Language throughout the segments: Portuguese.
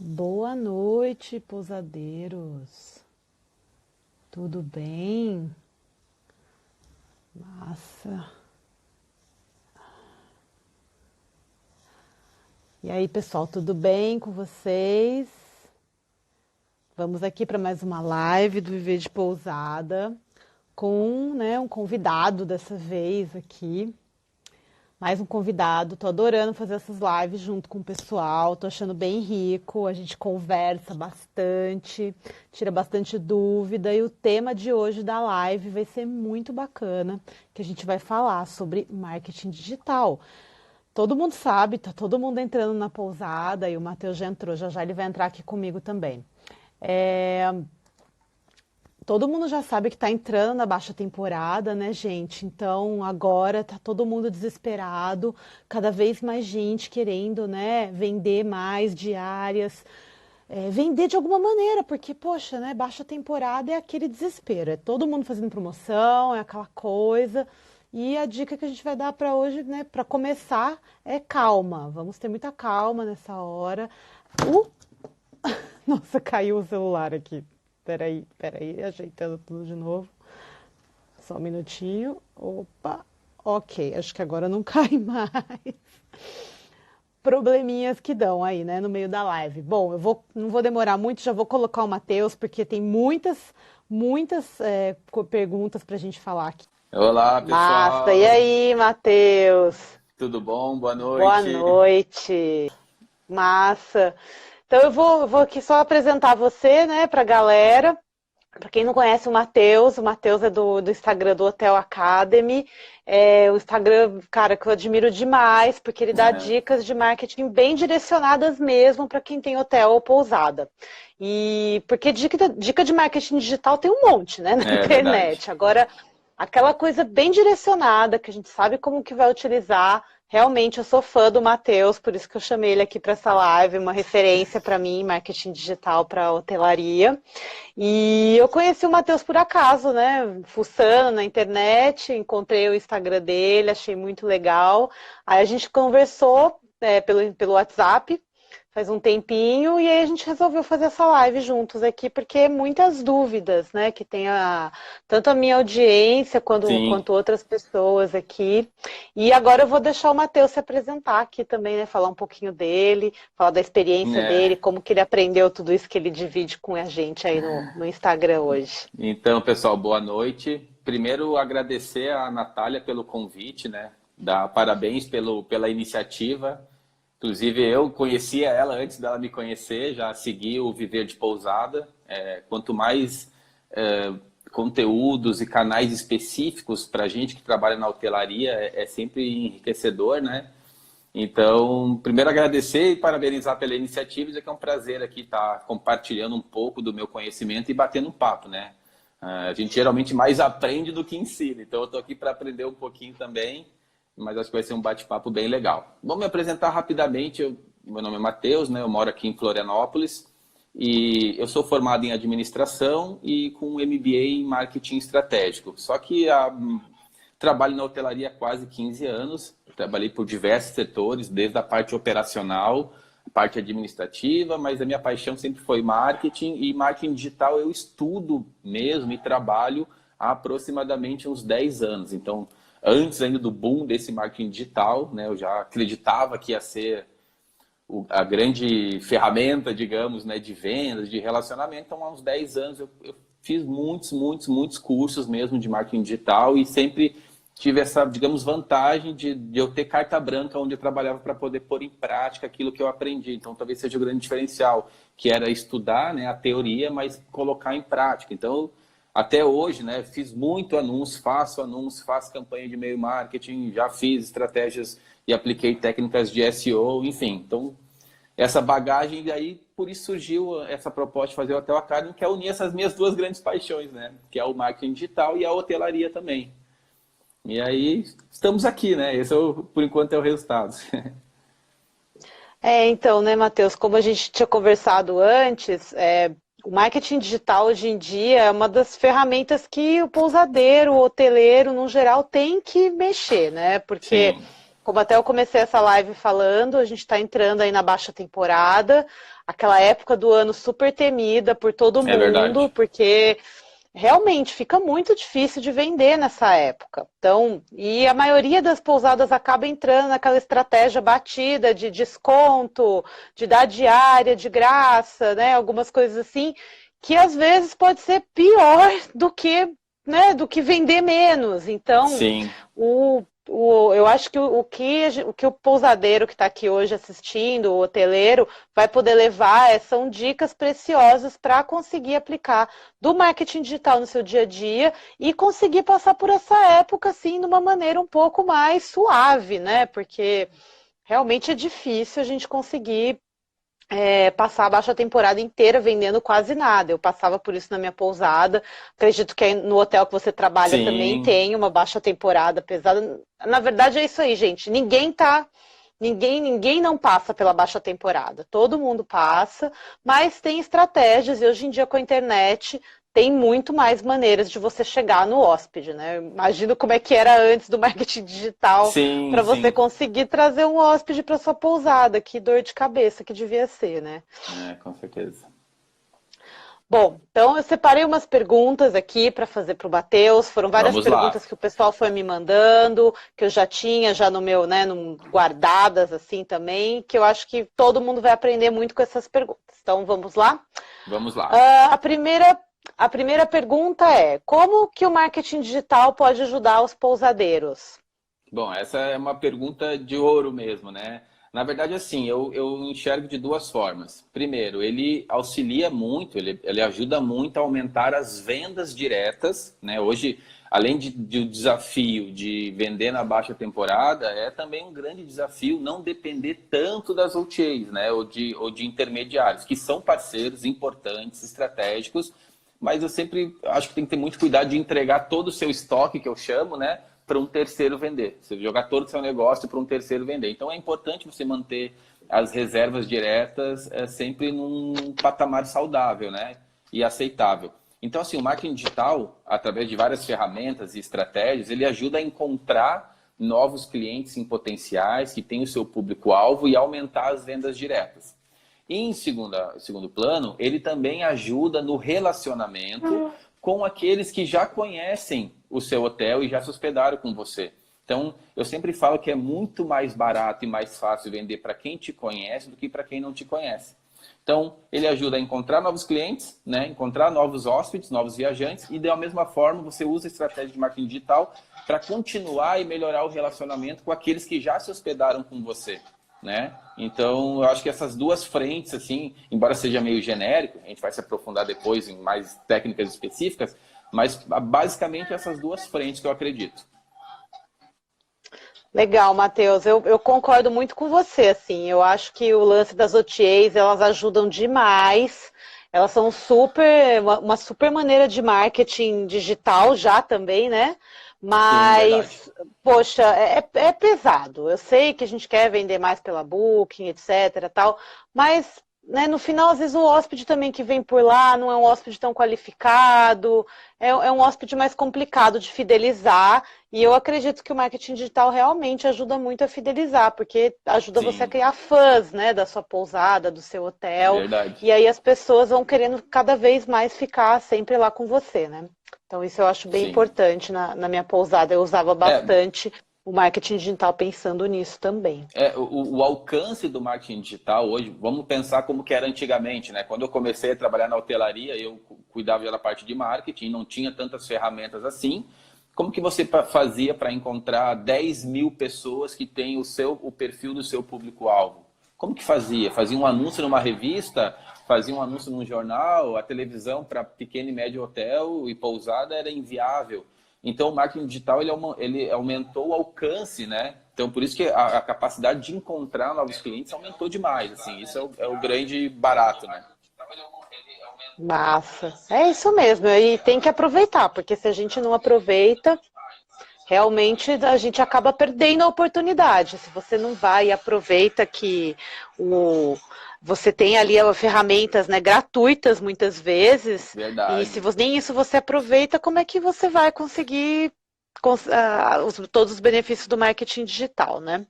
Boa noite, pousadeiros. Tudo bem? Massa. E aí, pessoal, tudo bem com vocês? Vamos aqui para mais uma live do Viver de Pousada com, um convidado dessa vez aqui. Mais um convidado, tô adorando fazer essas lives junto com o pessoal, tô achando bem rico, a gente conversa bastante, tira bastante dúvida e o tema de hoje da live vai ser muito bacana, que a gente vai falar sobre marketing digital. Todo mundo sabe, tá todo mundo entrando na pousada e o Matheus já entrou, já já ele vai entrar aqui comigo também. É, Todo mundo já sabe que está entrando na baixa temporada, né, gente? Então agora tá todo mundo desesperado, cada vez mais gente querendo, né, vender mais diárias, vender de alguma maneira, porque, poxa, né, baixa temporada é aquele desespero, é todo mundo fazendo promoção, é aquela coisa. E a dica que a gente vai dar para hoje, né, para começar, é calma. Vamos ter muita calma nessa hora. Uh, Nossa, caiu o celular aqui. Peraí, ajeitando tudo de novo. Só um minutinho. Opa, ok, acho que agora não cai mais. Probleminhas que dão aí, né, no meio da live. Bom, não vou demorar muito, já vou colocar o Matheus, porque tem muitas perguntas para a gente falar aqui. Olá, Massa, e pessoal. aí, Matheus? Tudo bom? Boa Boa noite. noite. Massa. Então eu vou aqui só apresentar você, né, para a galera. Para quem não conhece o Matheus é do Instagram do Hotel Academy. É o Instagram, cara, que eu admiro demais, porque ele dá É, dicas de marketing bem direcionadas mesmo para quem tem hotel ou pousada. E porque dica de marketing digital tem um monte, né, na é verdade. internet. Agora, aquela coisa bem direcionada, que a gente sabe como que vai utilizar. Realmente, eu sou fã do Matheus, por isso que eu chamei ele aqui para essa live, uma referência para mim, marketing digital para hotelaria. E eu conheci o Matheus por acaso, né? Fuçando na internet, encontrei o Instagram dele, achei muito legal. Aí a gente conversou, pelo WhatsApp faz um tempinho, e aí a gente resolveu fazer essa live juntos aqui, porque muitas dúvidas, né? Que tem tanto a minha audiência Sim, quanto outras pessoas aqui. E agora eu vou deixar o Matheus se apresentar aqui também, né? Falar um pouquinho dele, falar da experiência é. dele, como que ele aprendeu tudo isso que ele divide com a gente aí no Instagram hoje. Então, pessoal, boa noite. Primeiro, agradecer a Natália pelo convite, né? Dar parabéns pela iniciativa. Inclusive, eu conhecia ela antes dela me conhecer, já segui o Viver de Pousada. Quanto mais é, conteúdos e canais específicos para a gente que trabalha na hotelaria, é sempre enriquecedor, né? Então, primeiro agradecer e parabenizar pela iniciativa, dizer que é um prazer aqui estar compartilhando um pouco do meu conhecimento e batendo um papo, né? A gente geralmente mais aprende do que ensina, então eu estou aqui para aprender um pouquinho também, mas acho que vai ser um bate-papo bem legal. Vou me apresentar rapidamente, meu nome é Matheus, né? Eu moro aqui em Florianópolis e eu sou formado em administração e com um MBA em marketing estratégico. Só que trabalho na hotelaria há quase 15 anos. Trabalhei por diversos setores, desde a parte operacional, a parte administrativa, mas a minha paixão sempre foi marketing e marketing digital eu estudo mesmo e trabalho há aproximadamente uns 10 anos. Então, antes ainda do boom desse marketing digital, né, eu já acreditava que ia ser a grande ferramenta, digamos, né, de vendas, de relacionamento. Então, há uns 10 anos eu fiz muitos cursos mesmo de marketing digital e sempre tive essa, digamos, vantagem de eu ter carta branca onde eu trabalhava para poder pôr em prática aquilo que eu aprendi. Então, talvez seja o grande diferencial, que era estudar, né, a teoria, mas colocar em prática. Então, até hoje, né, fiz muito anúncio, faço campanha de e-mail marketing, já fiz estratégias e apliquei técnicas de SEO, enfim. Então, essa bagagem, e aí por isso surgiu essa proposta de fazer o Hotel Academy, que é unir essas minhas duas grandes paixões, né? Que é o marketing digital e a hotelaria também. E aí estamos aqui, né? Esse é por enquanto é o resultado. Então, né, Matheus, como a gente tinha conversado antes, o marketing digital hoje em dia é uma das ferramentas que o pousadeiro, o hoteleiro, no geral, tem que mexer, né? Porque Sim, como até eu comecei essa live falando, a gente está entrando aí na baixa temporada, aquela época do ano super temida por todo É mundo, verdade. porque realmente fica muito difícil de vender nessa época. Então, e a maioria das pousadas acaba entrando naquela estratégia batida de desconto, de dar diária de graça, né? Algumas coisas assim, que às vezes pode ser pior do que, né, do que vender menos. Então, Sim, eu acho que o que o pousadeiro que está aqui hoje assistindo, o hoteleiro, vai poder levar são dicas preciosas para conseguir aplicar do marketing digital no seu dia a dia e conseguir passar por essa época assim de uma maneira um pouco mais suave, né? Porque realmente é difícil a gente conseguir passar a baixa temporada inteira vendendo quase nada. Eu passava por isso na minha pousada. Acredito que no hotel que você trabalha também sim. tem uma baixa temporada pesada. Na verdade é isso aí, gente. Ninguém não passa pela baixa temporada. Todo mundo passa, mas tem estratégias e hoje em dia com a internet tem muito mais maneiras de você chegar no hóspede, né? Eu imagino como é que era antes do marketing digital Sim, para você sim. conseguir trazer um hóspede para sua pousada. Que dor de cabeça que devia ser, né? É, com certeza. Bom, então eu separei umas perguntas aqui para fazer para o Matheus. Foram várias Vamos lá. perguntas que o pessoal foi me mandando, que eu já tinha já no meu, né, guardadas assim também, que eu acho que todo mundo vai aprender muito com essas perguntas. Então vamos lá? Vamos lá. Ah, a primeira pergunta é: como que o marketing digital pode ajudar os pousadeiros? Bom, essa é uma pergunta de ouro mesmo, né? Na verdade, assim, eu enxergo de duas formas. Primeiro, ele auxilia muito, ele ajuda muito a aumentar as vendas diretas, né? Hoje, além de o desafio de vender na baixa temporada, é também um grande desafio não depender tanto das OTAs, né? Ou de intermediários, que são parceiros importantes, estratégicos, mas eu sempre acho que tem que ter muito cuidado de entregar todo o seu estoque, que eu chamo, né, para um terceiro vender. Você jogar todo o seu negócio para um terceiro vender. Então é importante você manter as reservas diretas sempre num patamar saudável, né, e aceitável. Então, assim, o marketing digital, através de várias ferramentas e estratégias, ele ajuda a encontrar novos clientes em potenciais que têm o seu público-alvo e aumentar as vendas diretas. Em segundo plano, ele também ajuda no relacionamento com aqueles que já conhecem o seu hotel e já se hospedaram com você. Então, eu sempre falo que é muito mais barato e mais fácil vender para quem te conhece do que para quem não te conhece. Então, ele ajuda a encontrar novos clientes, né? Encontrar novos hóspedes, novos viajantes, e da mesma forma você usa a estratégia de marketing digital para continuar e melhorar o relacionamento com aqueles que já se hospedaram com você, né? Então, eu acho que essas duas frentes, assim, embora seja meio genérico, a gente vai se aprofundar depois em mais técnicas específicas, mas basicamente essas duas frentes que eu acredito. Legal, Matheus. Eu concordo muito com você, assim. Eu acho que o lance das OTAs, elas ajudam demais. Elas são uma super maneira de marketing digital já também, né? Sim, verdade. Mas, poxa, é pesado. Eu sei que a gente quer vender mais pela Booking, etc, tal, mas, né, no final, às vezes o hóspede também que vem por lá não é um hóspede tão qualificado, é um hóspede mais complicado de fidelizar. E eu acredito que o marketing digital realmente ajuda muito a fidelizar, porque ajuda você a Sim, criar fãs, né, da sua pousada, do seu hotel, verdade. e aí as pessoas vão querendo cada vez mais ficar sempre lá com você, né? Então isso eu acho bem Sim. importante na minha pousada. Eu usava É, bastante o marketing digital pensando nisso também. o alcance do marketing digital hoje, vamos pensar como que era antigamente, né? Quando eu comecei a trabalhar na hotelaria, eu cuidava da parte de marketing, não tinha tantas ferramentas assim. Como que você fazia para encontrar 10 mil pessoas que têm o perfil do seu público-alvo? Como que fazia? Fazia um anúncio numa revista? Fazia um anúncio num jornal? A televisão para pequeno e médio hotel e pousada era inviável. Então, o marketing digital ele aumentou o alcance, né? Então, por isso que a capacidade de encontrar novos clientes aumentou demais. Assim, isso é o grande barato, né? Massa. É isso mesmo. E tem que aproveitar, porque se a gente não aproveita, realmente a gente acaba perdendo a oportunidade. Se você não vai e aproveita que você tem ali ferramentas, né, gratuitas muitas vezes, e se Verdade. você, nem isso você aproveita, como é que você vai conseguir todos os benefícios do marketing digital, né?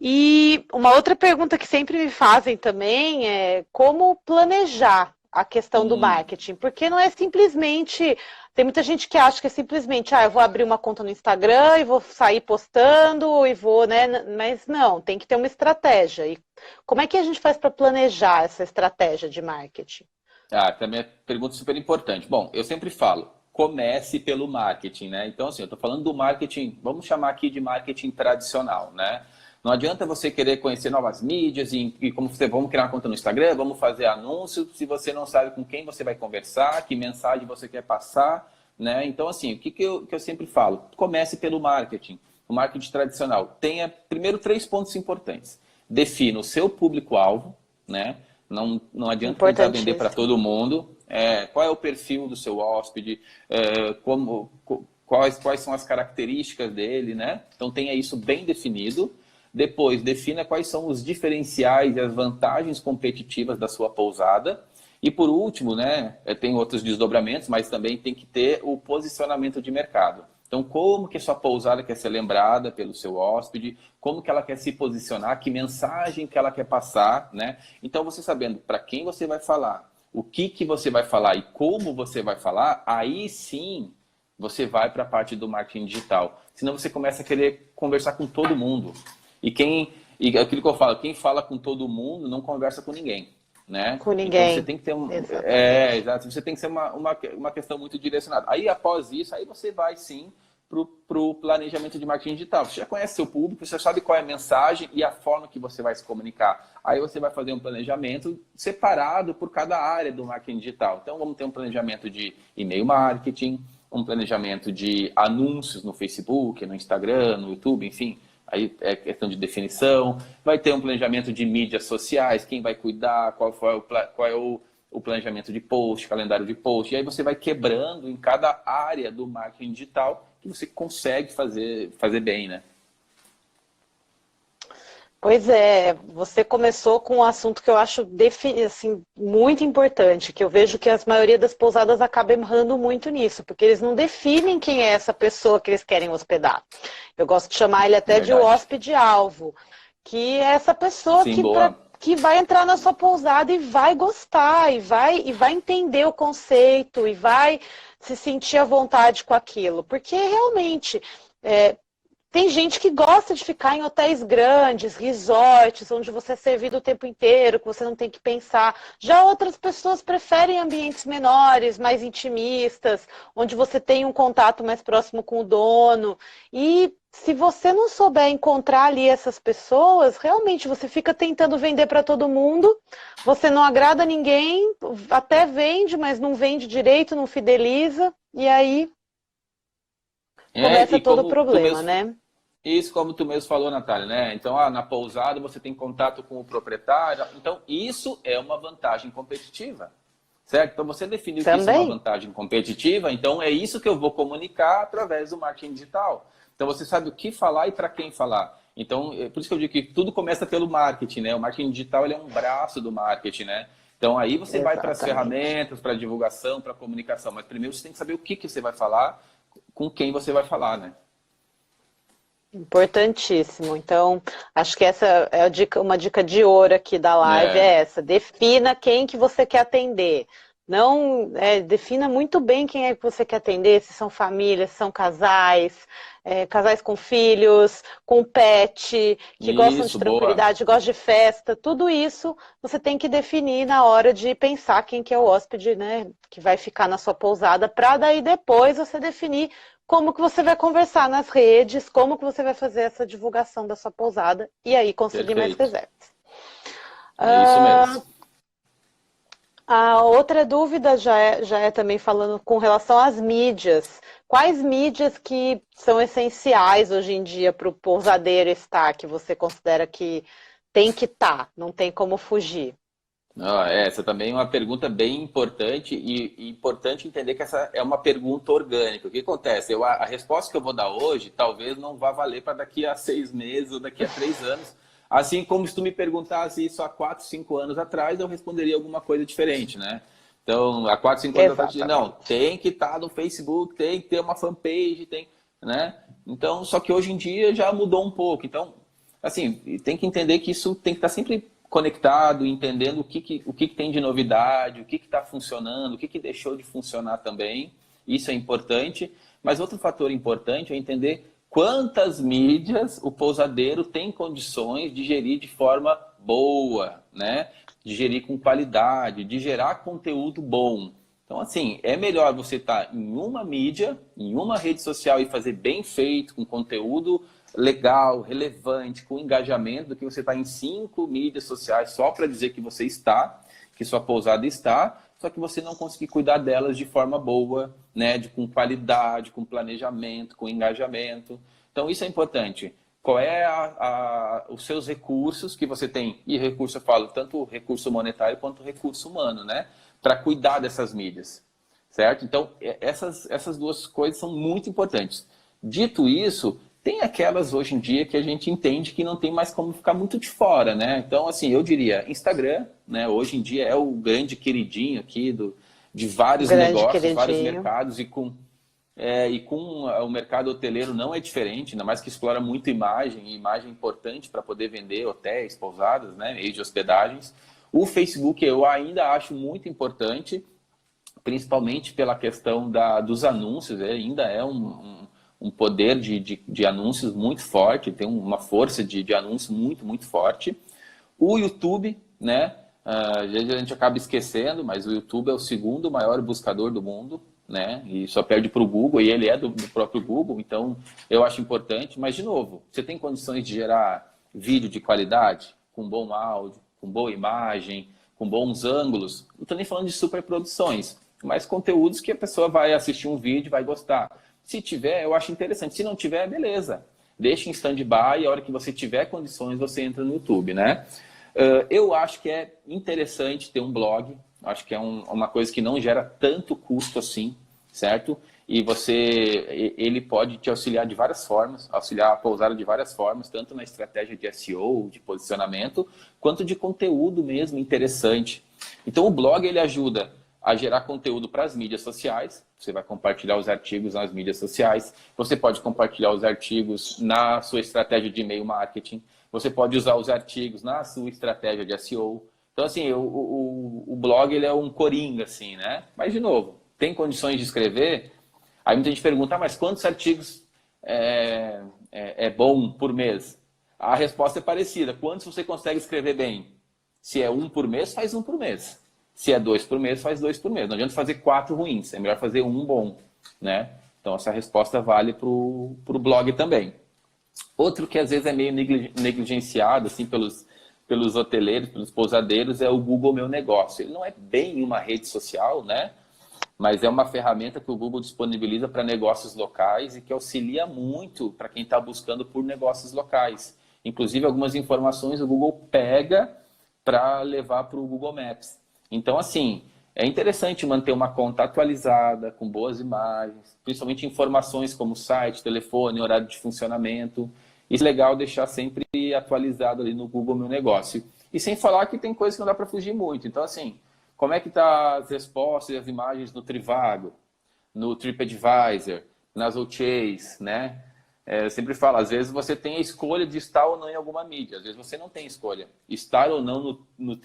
E uma outra pergunta que sempre me fazem também é como planejar a questão do marketing, porque não é simplesmente, tem muita gente que acha que é simplesmente, eu vou abrir uma conta no Instagram e vou sair postando e vou, né? Mas não, tem que ter uma estratégia. E como é que a gente faz para planejar essa estratégia de marketing? Também é pergunta super importante. Bom, eu sempre falo, comece pelo marketing, né? Então, assim, eu estou falando do marketing, vamos chamar aqui de marketing tradicional, né? Não adianta você querer conhecer novas mídias e como você, vamos criar uma conta no Instagram, vamos fazer anúncios, se você não sabe com quem você vai conversar, que mensagem você quer passar, né? Então, assim, o que eu sempre falo? Comece pelo marketing, o marketing tradicional. Tenha, primeiro, 3 pontos importantes. Defina o seu público-alvo, né? Não adianta tentar vender para todo mundo. Qual é o perfil do seu hóspede, quais são as características dele, né? Então, tenha isso bem definido. Depois, defina quais são os diferenciais e as vantagens competitivas da sua pousada. E por último, né, tem outros desdobramentos, mas também tem que ter o posicionamento de mercado. Então, como que a sua pousada quer ser lembrada pelo seu hóspede, como que ela quer se posicionar, que mensagem que ela quer passar, né? Então, você sabendo para quem você vai falar, o que você vai falar e como você vai falar, aí sim você vai para a parte do marketing digital. Senão você começa a querer conversar com todo mundo. E aquilo que eu falo, quem fala com todo mundo não conversa com ninguém, né? Com Então ninguém. você tem que ter Exatamente. você tem que ser uma questão muito direcionada. Aí após isso, aí você vai sim para o planejamento de marketing digital. Você já conhece seu público, você sabe qual é a mensagem e a forma que você vai se comunicar. Aí você vai fazer um planejamento separado por cada área do marketing digital. Então vamos ter um planejamento de e-mail marketing, um planejamento de anúncios no Facebook, no Instagram, no YouTube, enfim. Aí é questão de definição. Vai ter um planejamento de mídias sociais, quem vai cuidar, qual é o planejamento de post, calendário de post. E aí você vai quebrando em cada área do marketing digital que você consegue fazer bem, né? Pois é, você começou com um assunto que eu acho assim, muito importante, que eu vejo que a maioria das pousadas acaba errando muito nisso, porque eles não definem quem é essa pessoa que eles querem hospedar. Eu gosto de chamar ele até de hóspede-alvo, que é essa pessoa Sim, boa. que vai entrar na sua pousada e vai gostar, e vai entender o conceito, e vai se sentir à vontade com aquilo, porque realmente... tem gente que gosta de ficar em hotéis grandes, resorts, onde você é servido o tempo inteiro, que você não tem que pensar. Já outras pessoas preferem ambientes menores, mais intimistas, onde você tem um contato mais próximo com o dono. E se você não souber encontrar ali essas pessoas, realmente você fica tentando vender para todo mundo, você não agrada ninguém, até vende, mas não vende direito, não fideliza, e aí começa todo o problema, né? Isso, como tu mesmo falou, Natália, né? Então, na pousada você tem contato com o proprietário. Então, isso é uma vantagem competitiva, certo? Então, você definiu que isso é uma vantagem competitiva, então é isso que eu vou comunicar através do marketing digital. Então, você sabe o que falar e para quem falar. Então, é por isso que eu digo que tudo começa pelo marketing, né? O marketing digital ele é um braço do marketing, né? Então, aí você vai para as ferramentas, para divulgação, para comunicação. Mas primeiro você tem que saber o que você vai falar, com quem você vai falar, né? Importantíssimo. Então, acho que essa é uma dica de ouro aqui da live, é essa. Defina quem que você quer atender. Não, defina muito bem quem é que você quer atender, se são famílias, se são casais, casais com filhos, com pet, que gostam de tranquilidade, gostam de festa, tudo isso você tem que definir na hora de pensar quem que é o hóspede, né, que vai ficar na sua pousada, para daí depois você definir como que você vai conversar nas redes, como que você vai fazer essa divulgação da sua pousada e aí conseguir mais reservas. É isso mesmo. A outra dúvida já é também falando com relação às mídias. Quais mídias que são essenciais hoje em dia para o pousadeiro estar, que você considera que tem que estar, não tem como fugir? Essa também é uma pergunta bem importante e importante entender que essa é uma pergunta orgânica. O que acontece? A resposta que eu vou dar hoje talvez não vá valer para daqui a 6 meses ou daqui a 3 anos. Assim como se tu me perguntasse isso há 4, 5 anos atrás, eu responderia alguma coisa diferente, né? Então, há 4, 5 anos atrás, não, tem que estar no Facebook, tem que ter uma fanpage, tem... né? Então, só que hoje em dia já mudou um pouco. Então, assim, tem que entender que isso tem que estar sempre conectado, entendendo o que tem de novidade, o que está funcionando, o que deixou de funcionar também. Isso é importante. Mas outro fator importante é entender quantas mídias o pousadeiro tem condições de gerir de forma boa, né? De gerir com qualidade, de gerar conteúdo bom. Então, assim, é melhor você estar em uma mídia, em uma rede social e fazer bem feito, com conteúdo legal, relevante, com engajamento, do que você estar em 5 mídias sociais só para dizer que você está, que sua pousada está, só que você não conseguir cuidar delas de forma boa, né? Com qualidade, com planejamento, com engajamento. Então, isso é importante. Qual é os seus recursos que você tem? E recurso, eu falo, tanto recurso monetário quanto recurso humano, né? Para cuidar dessas mídias, certo? Então, essas duas coisas são muito importantes. Dito isso, tem aquelas hoje em dia que a gente entende que não tem mais como ficar muito de fora, né? Então, assim, eu diria, Instagram, né? Hoje em dia é o grande queridinho aqui de vários negócios, vários mercados e com o mercado hoteleiro não é diferente, ainda mais que explora muito imagem, e imagem importante para poder vender hotéis, pousadas, né? Meios de hospedagens. O Facebook eu ainda acho muito importante, principalmente pela questão dos anúncios, ainda é um poder de anúncios muito forte, tem uma força de anúncio muito, muito forte. O YouTube, né? Às vezes a gente acaba esquecendo, mas o YouTube é o segundo maior buscador do mundo, né? E só perde para o Google, e ele é do próprio Google, então eu acho importante. Mas, de novo, você tem condições de gerar vídeo de qualidade, com bom áudio, com boa imagem, com bons ângulos. Não estou nem falando de superproduções, mas conteúdos que a pessoa vai assistir um vídeo e vai gostar. Se tiver, eu acho interessante. Se não tiver, beleza. Deixa em stand-by e a hora que você tiver condições, você entra no YouTube, né? Eu acho que é interessante ter um blog. Acho que é uma coisa que não gera tanto custo assim, certo? E ele pode te auxiliar de várias formas, auxiliar a pousada de várias formas, tanto na estratégia de SEO, de posicionamento, quanto de conteúdo mesmo interessante. Então o blog ele ajuda a gerar conteúdo para as mídias sociais. Você vai compartilhar os artigos nas mídias sociais. Você pode compartilhar os artigos na sua estratégia de e-mail marketing. Você pode usar os artigos na sua estratégia de SEO. Então, assim, o blog ele é um coringa, assim, né? Mas, de novo, tem condições de escrever? Aí muita gente pergunta, mas quantos artigos é bom por mês? A resposta é parecida. Quantos você consegue escrever bem? Se é 1 por mês, faz 1 por mês. Se é 2 por mês, faz 2 por mês. Não adianta fazer 4 ruins, é melhor fazer 1 bom, né? Então, essa resposta vale para o blog também. Outro que às vezes é meio negligenciado, assim, pelos hoteleiros, pelos pousadeiros, é o Google Meu Negócio. Ele não é bem uma rede social, né? Mas é uma ferramenta que o Google disponibiliza para negócios locais e que auxilia muito para quem está buscando por negócios locais. Inclusive, algumas informações o Google pega para levar para o Google Maps. Então, assim, é interessante manter uma conta atualizada, com boas imagens, principalmente informações como site, telefone, horário de funcionamento. Isso é legal deixar sempre atualizado ali no Google Meu Negócio. E sem falar que tem coisas que não dá para fugir muito. Então, assim, como é que tá as respostas e as imagens no Trivago, no TripAdvisor, nas OTAs, né? Eu sempre falo, às vezes você tem a escolha de estar ou não em alguma mídia. Às vezes você não tem escolha. Estar ou não no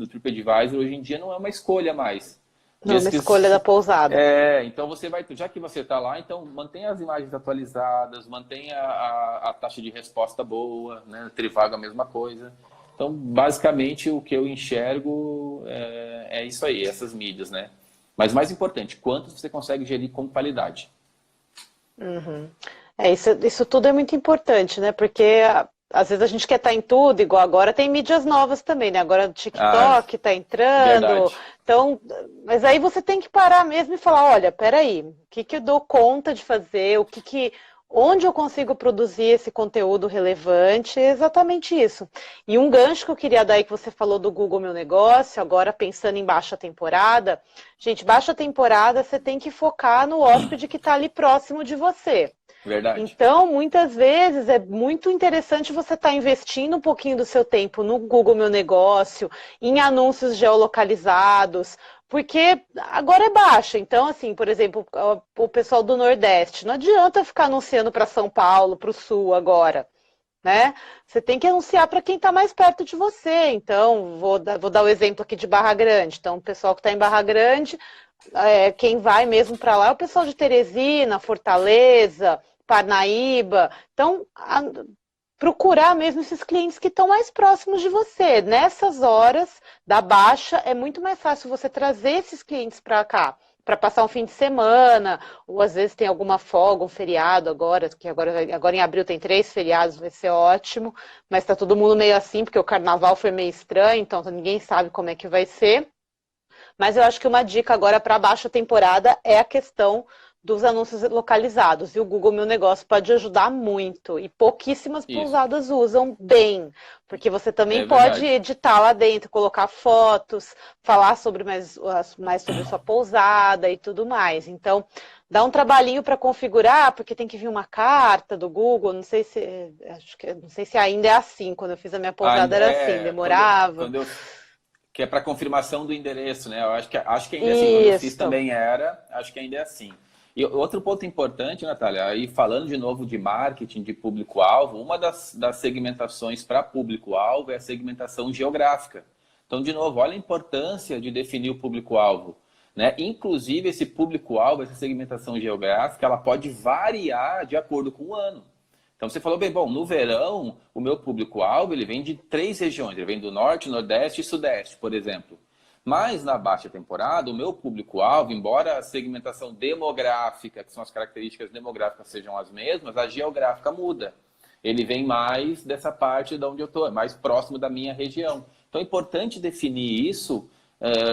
TripAdvisor hoje em dia não é uma escolha mais. Não é uma escolha da pousada. Então você vai, já que você está lá, então mantenha as imagens atualizadas, mantenha a taxa de resposta boa, né? No Trivago a mesma coisa. Então, basicamente, o que eu enxergo é isso aí, essas mídias, né? Mas mais importante, quantos você consegue gerir com qualidade. Uhum. Isso tudo é muito importante, né? Porque às vezes a gente quer estar em tudo, igual agora tem mídias novas também, né? Agora o TikTok está entrando. Verdade. Então, mas aí você tem que parar mesmo e falar, olha, peraí, o que eu dou conta de fazer, onde eu consigo produzir esse conteúdo relevante, é exatamente isso. E um gancho que eu queria dar aí, que você falou do Google Meu Negócio, agora pensando em baixa temporada. Gente, baixa temporada você tem que focar no hóspede que está ali próximo de você. Verdade. Então, muitas vezes é muito interessante você estar investindo um pouquinho do seu tempo no Google Meu Negócio, em anúncios geolocalizados, Porque agora é baixa. Então, assim, por exemplo, o pessoal do Nordeste, não adianta ficar anunciando para São Paulo, para o Sul agora, né? Você tem que anunciar para quem está mais perto de você. Então, vou dar o exemplo aqui de Barra Grande. Então, o pessoal que está em Barra Grande, quem vai mesmo para lá é o pessoal de Teresina, Fortaleza, Parnaíba. Então, procurar mesmo esses clientes que estão mais próximos de você. Nessas horas da baixa, é muito mais fácil você trazer esses clientes para cá, para passar um fim de semana, ou às vezes tem alguma folga, um feriado agora, que agora em abril tem 3 feriados, vai ser ótimo, mas está todo mundo meio assim, porque o carnaval foi meio estranho, então ninguém sabe como é que vai ser. Mas eu acho que uma dica agora para a baixa temporada é a questão dos anúncios localizados. E o Google Meu Negócio pode ajudar muito. E pouquíssimas Isso, pousadas usam bem. Porque você também é pode verdade. editar lá dentro, colocar fotos, falar sobre mais sobre sua pousada e tudo mais. Então, dá um trabalhinho para configurar, porque tem que vir uma carta do Google. Não sei se ainda é assim. Quando eu fiz a minha pousada Ainda era assim, é, demorava. quando eu que é para confirmação do endereço, né? Eu acho que ainda é assim. Quando eu fiz Isso. também era, acho que ainda é assim. E outro ponto importante, Natália, aí falando de novo de marketing, de público-alvo, uma das segmentações para público-alvo é a segmentação geográfica. Então, de novo, olha a importância de definir o público-alvo, né? Inclusive, esse público-alvo, essa segmentação geográfica, ela pode variar de acordo com o ano. Então você falou bem, bom, no verão, o meu público-alvo ele vem de 3 regiões, ele vem do norte, nordeste e sudeste, por exemplo. Mas na baixa temporada, o meu público-alvo, embora a segmentação demográfica, que são as características demográficas sejam as mesmas, a geográfica muda. Ele vem mais dessa parte de onde eu estou, mais próximo da minha região. Então é importante definir isso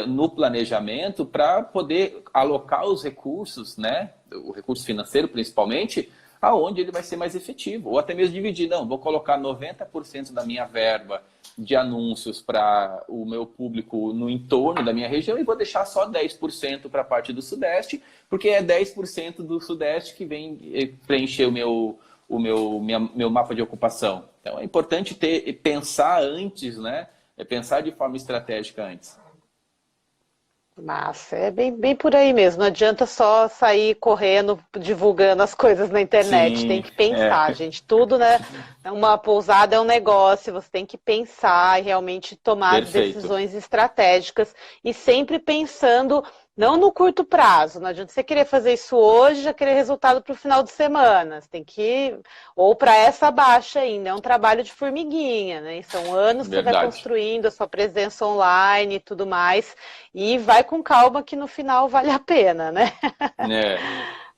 no planejamento para poder alocar os recursos, né, o recurso financeiro principalmente, aonde ele vai ser mais efetivo. Ou até mesmo dividir, não, vou colocar 90% da minha verba de anúncios para o meu público no entorno da minha região e vou deixar só 10% para a parte do Sudeste, porque é 10% do Sudeste que vem preencher meu mapa de ocupação. Então é importante pensar antes, né? Pensar de forma estratégica antes. Massa, é bem por aí mesmo. Não adianta só sair correndo, divulgando as coisas na internet. Tem Sim, que pensar, gente. Tudo, né? Uma pousada é um negócio, você tem que pensar e realmente tomar as perfeito. decisões estratégicas e sempre pensando não no curto prazo. Não adianta você querer fazer isso hoje e já querer resultado para o final de semana. Você tem que ou para essa baixa ainda. É um trabalho de formiguinha, né? São anos que você vai Verdade. construindo a sua presença online e tudo mais. E vai com calma que no final vale a pena, né?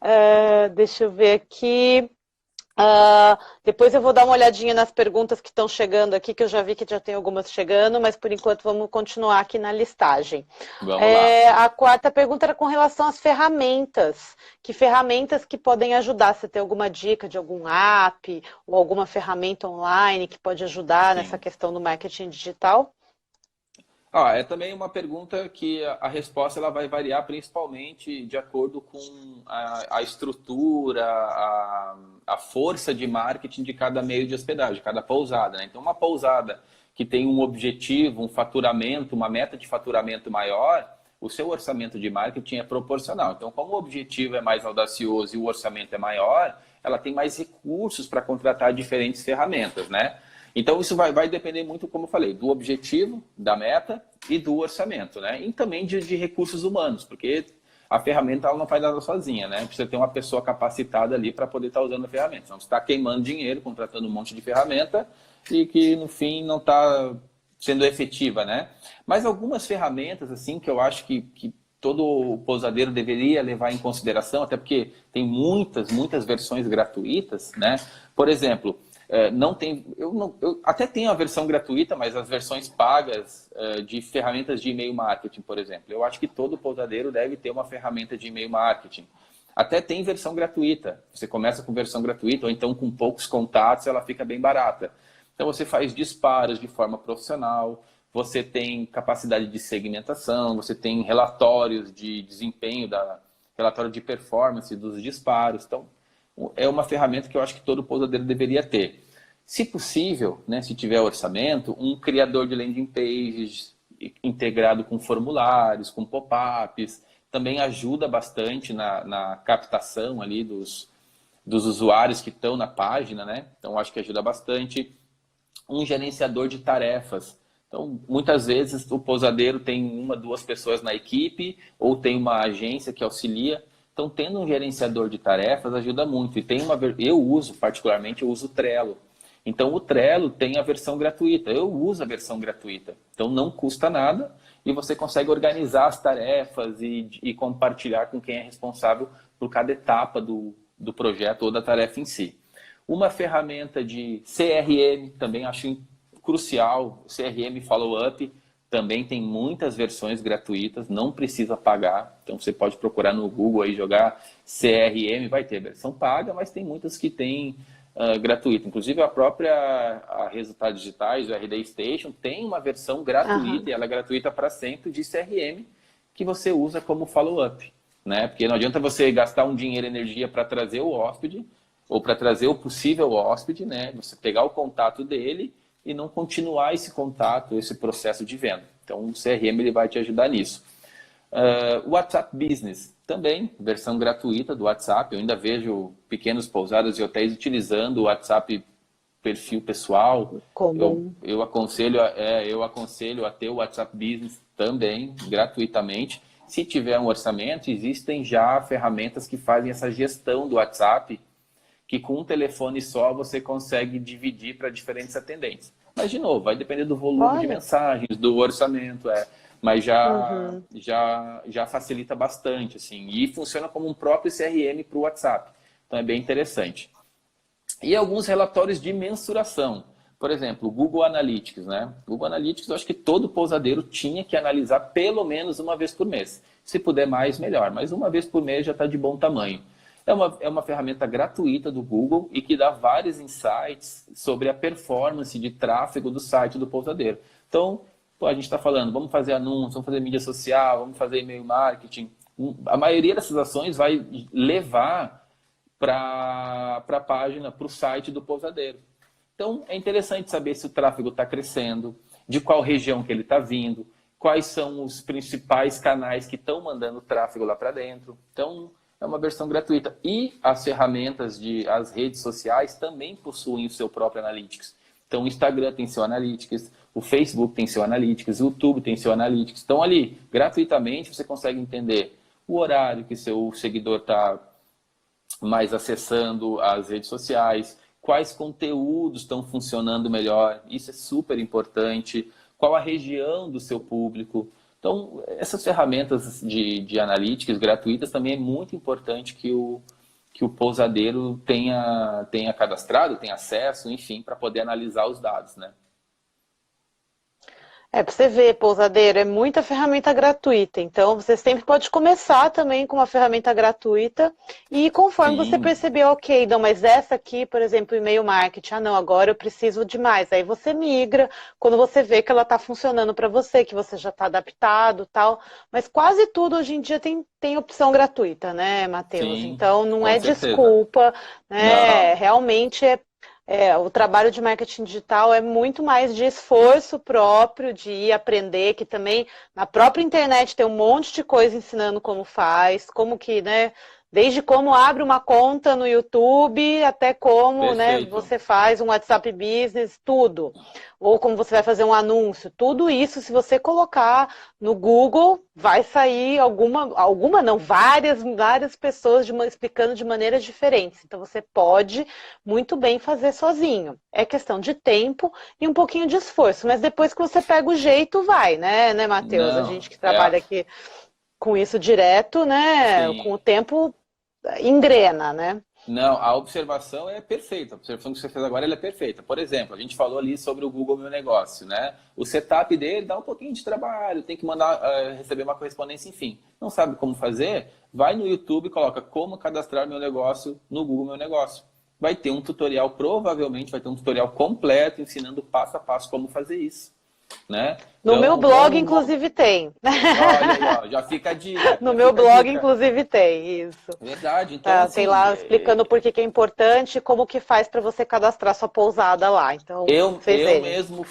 É. Deixa eu ver aqui. Depois eu vou dar uma olhadinha nas perguntas que estão chegando aqui, que eu já vi que já tem algumas chegando, mas por enquanto vamos continuar aqui na listagem. Vamos lá. A quarta pergunta era com relação às ferramentas. Que ferramentas que podem ajudar? Você tem alguma dica de algum app ou alguma ferramenta online que pode ajudar nessa Sim. questão do marketing digital? É também uma pergunta que a resposta ela vai variar principalmente de acordo com a estrutura, a força de marketing de cada meio de hospedagem, cada pousada, né? Então, uma pousada que tem um objetivo, um faturamento, uma meta de faturamento maior, o seu orçamento de marketing é proporcional. Então, como o objetivo é mais audacioso e o orçamento é maior, ela tem mais recursos para contratar diferentes ferramentas, né? Então, isso vai depender muito, como eu falei, do objetivo, da meta e do orçamento, né? E também de recursos humanos, porque a ferramenta ela não faz nada sozinha, né? Precisa ter uma pessoa capacitada ali para poder estar usando a ferramenta. Senão você está queimando dinheiro, contratando um monte de ferramenta e que, no fim, não está sendo efetiva, né? Mas algumas ferramentas, assim, que eu acho que todo pousadeiro deveria levar em consideração, até porque tem muitas versões gratuitas, né? Por exemplo, não tem, eu até tenho a versão gratuita, mas as versões pagas de ferramentas de e-mail marketing, por exemplo. Eu acho que todo pousadeiro deve ter uma ferramenta de e-mail marketing. Até tem versão gratuita. Você começa com versão gratuita, ou então com poucos contatos, ela fica bem barata. Então você faz disparos de forma profissional, você tem capacidade de segmentação, você tem relatórios de desempenho, relatório de performance dos disparos. Então, é uma ferramenta que eu acho que todo pousadeiro deveria ter. Se possível, né, se tiver orçamento, um criador de landing pages integrado com formulários, com pop-ups, também ajuda bastante na captação ali dos usuários que estão na página, né? Então, acho que ajuda bastante. Um gerenciador de tarefas. Então, muitas vezes o pousadeiro tem uma, duas pessoas na equipe ou tem uma agência que auxilia. Então, tendo um gerenciador de tarefas ajuda muito. E tem eu uso, particularmente, eu uso o Trello. Então, o Trello tem a versão gratuita. Eu uso a versão gratuita. Então, não custa nada e você consegue organizar as tarefas e compartilhar com quem é responsável por cada etapa do projeto ou da tarefa em si. Uma ferramenta de CRM, também acho crucial. CRM Follow-up também tem muitas versões gratuitas, não precisa pagar. Então você pode procurar no Google aí, jogar CRM, vai ter versão paga, mas tem muitas que tem gratuita. Inclusive a Resultados Digitais, o RD Station, tem uma versão gratuita, e ela é gratuita para sempre, de CRM, que você usa como follow-up. Né? Porque não adianta você gastar um dinheiro e energia para trazer o hóspede, ou para trazer o possível hóspede, né? Você pegar o contato dele e não continuar esse contato, esse processo de venda. Então, o CRM ele vai te ajudar nisso. O WhatsApp Business, também, versão gratuita do WhatsApp. Eu ainda vejo pequenos pousadas e hotéis utilizando o WhatsApp perfil pessoal. Eu aconselho a ter o WhatsApp Business também, gratuitamente. Se tiver um orçamento, existem já ferramentas que fazem essa gestão do WhatsApp, que com um telefone só você consegue dividir para diferentes atendentes. Mas, de novo, vai depender do volume de mensagens, do orçamento, mas já facilita bastante, assim, e funciona como um próprio CRM para o WhatsApp. Então, é bem interessante. E alguns relatórios de mensuração. Por exemplo, o Google Analytics, né? Google Analytics, eu acho que todo pousadeiro tinha que analisar pelo menos uma vez por mês. Se puder mais, melhor, mas uma vez por mês já está de bom tamanho. É uma ferramenta gratuita do Google e que dá vários insights sobre a performance de tráfego do site do pousadeiro. Então, a gente está falando, vamos fazer anúncios, vamos fazer mídia social, vamos fazer e-mail marketing. A maioria dessas ações vai levar para a página, para o site do pousadeiro. Então, é interessante saber se o tráfego está crescendo, de qual região que ele está vindo, quais são os principais canais que estão mandando tráfego lá para dentro. Então, é uma versão gratuita. E as ferramentas as redes sociais também possuem o seu próprio Analytics. Então, o Instagram tem seu Analytics, o Facebook tem seu Analytics, o YouTube tem seu Analytics. Então, ali, gratuitamente, você consegue entender o horário que seu seguidor está mais acessando as redes sociais, quais conteúdos estão funcionando melhor, isso é super importante, qual a região do seu público. Então, essas ferramentas de analytics gratuitas também é muito importante que o pousadeiro tenha cadastrado, tenha acesso, enfim, para poder analisar os dados, né? Para você ver, pousadeiro, é muita ferramenta gratuita. Então, você sempre pode começar também com uma ferramenta gratuita e conforme você perceber, ok, não, mas essa aqui, por exemplo, e-mail marketing, não, agora eu preciso de mais. Aí você migra quando você vê que ela está funcionando para você, que você já está adaptado e tal. Mas quase tudo hoje em dia tem opção gratuita, né, Matheus? Então, não é desculpa, né? Não. Realmente o trabalho de marketing digital é muito mais de esforço próprio, de ir aprender, que também na própria internet tem um monte de coisa ensinando como faz, como que, né, desde como abre uma conta no YouTube até como, né, você faz um WhatsApp Business, tudo. Ou como você vai fazer um anúncio. Tudo isso, se você colocar no Google, vai sair várias pessoas explicando de maneiras diferentes. Então, você pode muito bem fazer sozinho. É questão de tempo e um pouquinho de esforço. Mas depois que você pega o jeito, vai, né Matheus? A gente que trabalha aqui com isso direto, né? Sim. Com o tempo engrena, né? Não, a observação é perfeita. A observação que você fez agora ela é perfeita. Por exemplo, a gente falou ali sobre o Google Meu Negócio, né? O setup dele dá um pouquinho de trabalho, tem que mandar receber uma correspondência, enfim. Não sabe como fazer? Vai no YouTube e coloca como cadastrar meu negócio no Google Meu Negócio. Vai ter um tutorial, provavelmente vai ter um tutorial completo ensinando passo a passo como fazer isso. Né? No meu blog, inclusive, tem. Olha aí, ó, já fica a dica. No meu blog, inclusive, tem isso. Verdade. Então, assim, tem lá explicando por que é importante e como que faz para você cadastrar sua pousada lá. Então, eu mesmo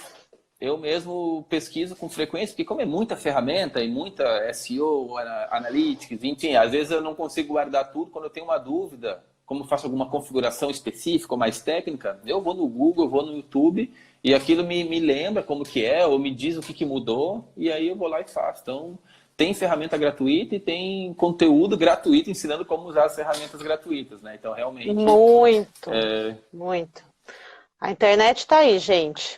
Eu mesmo pesquiso com frequência, porque como é muita ferramenta e muita SEO, Analytics, enfim, às vezes eu não consigo guardar tudo. Quando eu tenho uma dúvida, como eu faço alguma configuração específica ou mais técnica, eu vou no Google, eu vou no YouTube e aquilo me lembra como que é, ou me diz o que mudou, e aí eu vou lá e faço. Então, tem ferramenta gratuita e tem conteúdo gratuito ensinando como usar as ferramentas gratuitas, né? Então, realmente, Muito, muito. A internet está aí, gente.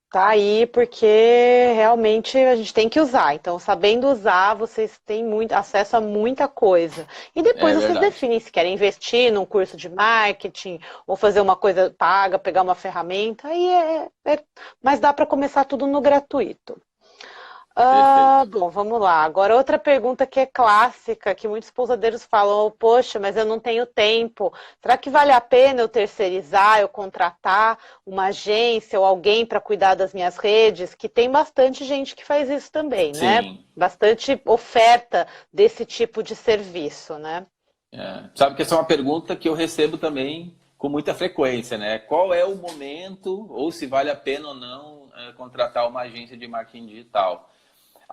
Tá aí porque realmente a gente tem que usar. Então, sabendo usar, vocês têm muito acesso a muita coisa. E depois é vocês verdade. definem se querem investir num curso de marketing ou fazer uma coisa paga, pegar uma ferramenta. Mas dá para começar tudo no gratuito. Perfeito. Bom, vamos lá. Agora, outra pergunta que é clássica, que muitos pousadeiros falam, "Oh, poxa, mas eu não tenho tempo. Será que vale a pena eu terceirizar, eu contratar uma agência ou alguém para cuidar das minhas redes?" Que tem bastante gente que faz isso também, né? Sim. Bastante oferta desse tipo de serviço, né? Sabe que essa é uma pergunta que eu recebo também com muita frequência, né? Qual é o momento, ou se vale a pena ou não, contratar uma agência de marketing digital?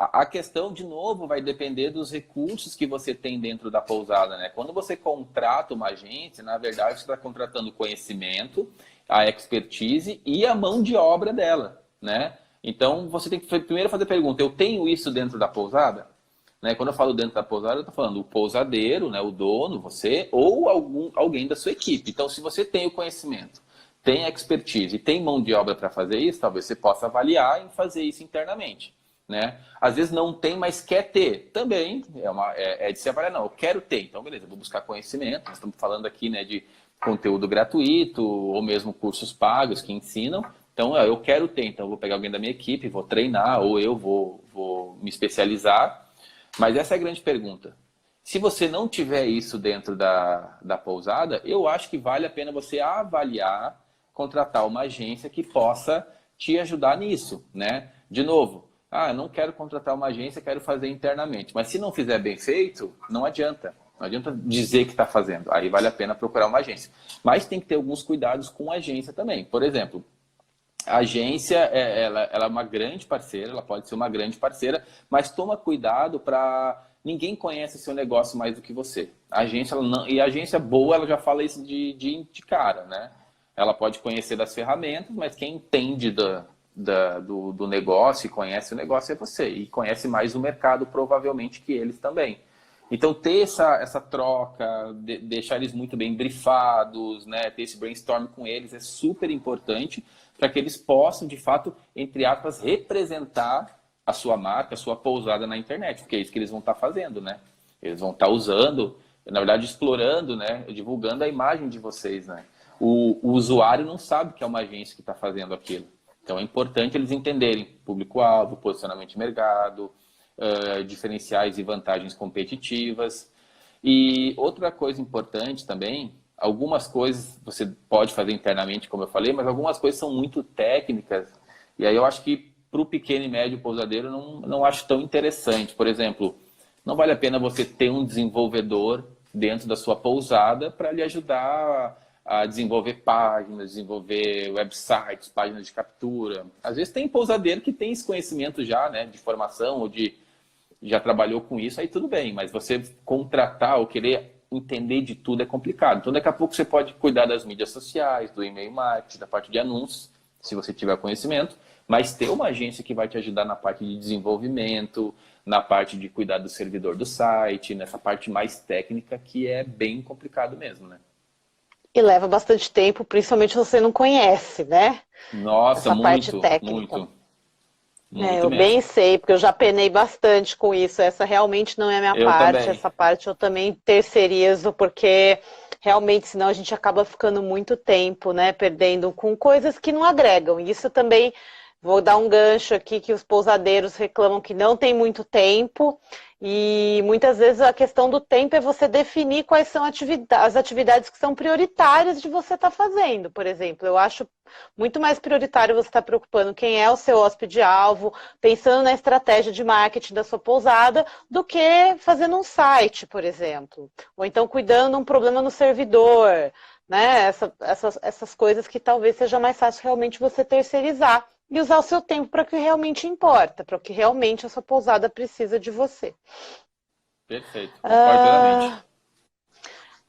A questão, de novo, vai depender dos recursos que você tem dentro da pousada, né? Quando você contrata uma agência, na verdade, você está contratando o conhecimento, a expertise e a mão de obra dela, né? Então, você tem que primeiro fazer a pergunta, eu tenho isso dentro da pousada? Né? Quando eu falo dentro da pousada, eu estou falando o pousadeiro, né? O dono, você, ou alguém da sua equipe. Então, se você tem o conhecimento, tem a expertise e tem mão de obra para fazer isso, talvez você possa avaliar em fazer isso internamente. Né? Às vezes não tem, mas quer ter. Também é de se avaliar, não, eu quero ter. Então, beleza, eu vou buscar conhecimento. Nós estamos falando aqui, né, de conteúdo gratuito ou mesmo cursos pagos que ensinam. Então, eu quero ter. Então, eu vou pegar alguém da minha equipe, vou treinar ou eu vou me especializar. Mas essa é a grande pergunta. Se você não tiver isso dentro da pousada, eu acho que vale a pena você avaliar, contratar uma agência que possa te ajudar nisso, né? De novo, eu não quero contratar uma agência, quero fazer internamente. Mas se não fizer bem feito, não adianta. Não adianta dizer que está fazendo. Aí vale a pena procurar uma agência. Mas tem que ter alguns cuidados com a agência também. Por exemplo, a agência, ela é uma grande parceira, ela pode ser uma grande parceira, mas toma cuidado para ninguém conhece seu negócio mais do que você. A agência, ela não, e a agência boa, ela já fala isso de cara, né? Ela pode conhecer das ferramentas, mas quem entende do negócio e conhece o negócio é você. E conhece mais o mercado, provavelmente, que eles também. Então, ter essa troca, deixar eles muito bem brifados, né? Ter esse brainstorm com eles é super importante para que eles possam, de fato, entre aspas, representar a sua marca, a sua pousada na internet, porque é isso que eles vão estar fazendo, né? Eles vão estar usando, na verdade, explorando, né? Divulgando a imagem de vocês, né? O usuário não sabe que é uma agência que está fazendo aquilo. Então, é importante eles entenderem público-alvo, posicionamento de mercado, diferenciais e vantagens competitivas. E outra coisa importante também, algumas coisas você pode fazer internamente, como eu falei, mas algumas coisas são muito técnicas. E aí eu acho que para o pequeno e médio pousadeiro não acho tão interessante. Por exemplo, não vale a pena você ter um desenvolvedor dentro da sua pousada para lhe ajudar a desenvolver páginas, desenvolver websites, páginas de captura. Às vezes tem pousadeiro que tem esse conhecimento já, né, de formação ou já trabalhou com isso, aí tudo bem, mas você contratar ou querer entender de tudo é complicado. Então, daqui a pouco você pode cuidar das mídias sociais, do e-mail marketing, da parte de anúncios, se você tiver conhecimento, mas ter uma agência que vai te ajudar na parte de desenvolvimento, na parte de cuidar do servidor do site, nessa parte mais técnica, que é bem complicado mesmo, né? E leva bastante tempo, principalmente se você não conhece, né? Nossa, Essa parte muito, técnica. muito, muito Eu bem mesmo. sei, porque eu já penei bastante com isso. Essa realmente não é a minha Eu parte. também. Essa parte eu também terceirizo, porque realmente senão a gente acaba ficando muito tempo, né? Perdendo com coisas que não agregam. E isso também, vou dar um gancho aqui, que os pousadeiros reclamam que não tem muito tempo. E muitas vezes a questão do tempo é você definir quais são as atividades que são prioritárias de você estar fazendo. Por exemplo, eu acho muito mais prioritário você estar preocupando quem é o seu hóspede-alvo, pensando na estratégia de marketing da sua pousada, do que fazendo um site, por exemplo. Ou então cuidando de um problema no servidor, né? Essas coisas que talvez seja mais fácil realmente você terceirizar. e usar o seu tempo para o que realmente importa, para o que realmente a sua pousada precisa de você. Perfeito, concordo plenamente.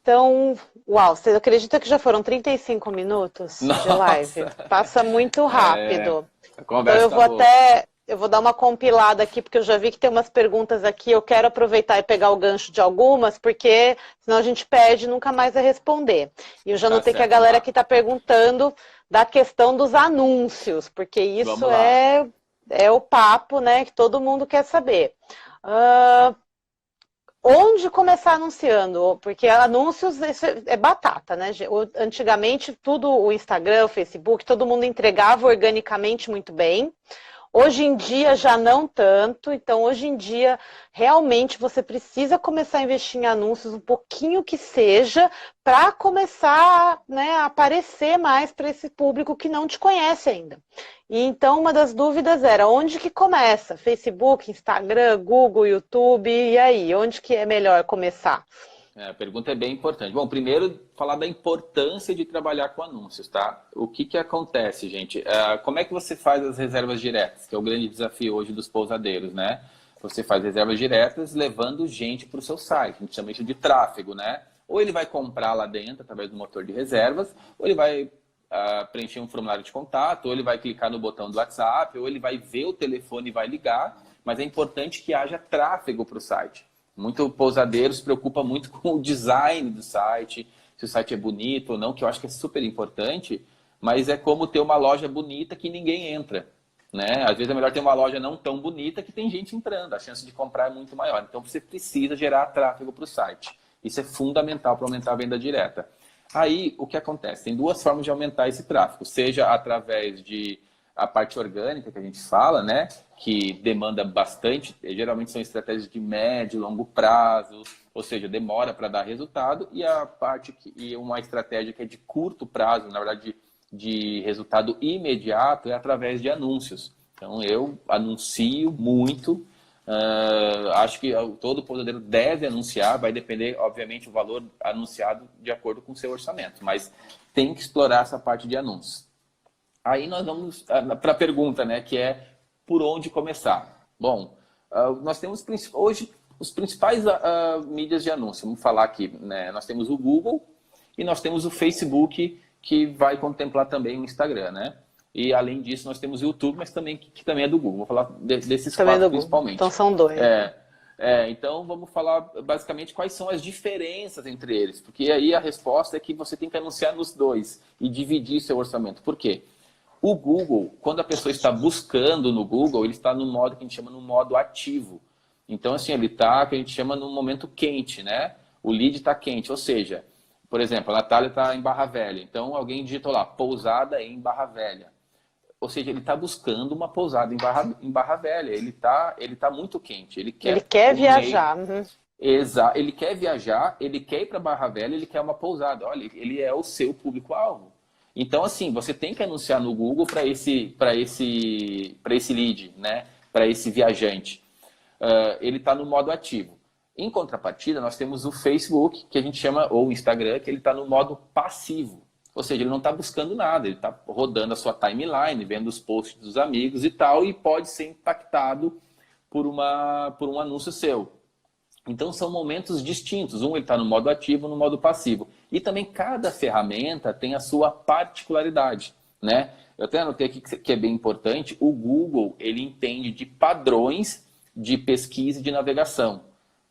Então, uau, você acredita que já foram 35 minutos de live? Nossa, Passa muito é, rápido. a Então conversa tá boa. eu vou dar uma compilada aqui, porque eu já vi que tem umas perguntas aqui, eu quero aproveitar e pegar o gancho de algumas, porque senão a gente perde e nunca mais vai responder. E eu já Tá notei que a certo, vamos galera lá. aqui está perguntando da questão dos anúncios, porque isso Vamos lá. é o papo, né, que todo mundo quer saber. Ah, onde começar anunciando? Porque anúncios isso é batata, né? Antigamente, tudo o Instagram, o Facebook, todo mundo entregava organicamente muito bem. Hoje em dia já não tanto, então hoje em dia realmente você precisa começar a investir em anúncios, um pouquinho que seja, para começar, né, a aparecer mais para esse público que não te conhece ainda. E então uma das dúvidas era onde que começa? Facebook, Instagram, Google, YouTube, e aí? Onde que é melhor começar? A pergunta é bem importante. Bom, primeiro, falar da importância de trabalhar com anúncios, tá? O que que acontece, gente? Como é que você faz as reservas diretas? Que é o grande desafio hoje dos pousadeiros, né? Você faz reservas diretas levando gente para o seu site. A gente chama isso de tráfego, né? Ou ele vai comprar lá dentro, através do motor de reservas, ou ele vai preencher um formulário de contato, ou ele vai clicar no botão do WhatsApp, ou ele vai ver o telefone e vai ligar. Mas é importante que haja tráfego para o site. Muito pousadeiro se preocupa muito com o design do site, se o site é bonito ou não, que eu acho que é super importante, mas é como ter uma loja bonita que ninguém entra, né? Às vezes é melhor ter uma loja não tão bonita que tem gente entrando, a chance de comprar é muito maior. Então você precisa gerar tráfego para o site. Isso é fundamental para aumentar a venda direta. Aí, o que acontece? Tem duas formas de aumentar esse tráfego, seja através de a parte orgânica que a gente fala, né, que demanda bastante, geralmente são estratégias de médio e longo prazo, ou seja, demora para dar resultado, e a parte e uma estratégia que é de curto prazo, na verdade de resultado imediato, é através de anúncios. Então eu anuncio muito, acho que todo pousadeiro deve anunciar, vai depender, obviamente, o valor anunciado de acordo com o seu orçamento, mas tem que explorar essa parte de anúncios. Aí nós vamos para a pergunta, né, que é por onde começar. Bom, nós temos hoje os principais mídias de anúncio. Vamos falar aqui, né? Nós temos o Google e nós temos o Facebook, que vai contemplar também o Instagram, né? E além disso, nós temos o YouTube, mas também que também é do Google. Vou falar desses Também quatro do Google. principalmente. Então são dois. Então vamos falar basicamente quais são as diferenças entre eles, porque aí a resposta é que você tem que anunciar nos dois e dividir seu orçamento. Por quê? O Google, quando a pessoa está buscando no Google, ele está no modo que a gente chama no modo ativo. Então, assim, ele está, que a gente chama no momento quente, né? O lead está quente, ou seja, por exemplo, a Natália está em Barra Velha. Então, alguém digitou lá, pousada em Barra Velha. Ou seja, ele está buscando uma pousada em Barra Velha. Ele tá muito quente. Ele quer viajar. Uhum. Exato. Ele quer viajar, ele quer ir para Barra Velha, ele quer uma pousada. Olha, ele é o seu público-alvo. Então, assim, você tem que anunciar no Google para esse lead, né? Para esse viajante. Ele está no modo ativo. Em contrapartida, nós temos o Facebook, que a gente chama, ou o Instagram, que ele está no modo passivo. Ou seja, ele não está buscando nada, ele está rodando a sua timeline, vendo os posts dos amigos e tal, e pode ser impactado por um anúncio seu. Então, são momentos distintos. Um ele está no modo ativo, no modo passivo. E também cada ferramenta tem a sua particularidade, né? Eu até anotei aqui que é bem importante. O Google, ele entende de padrões de pesquisa e de navegação.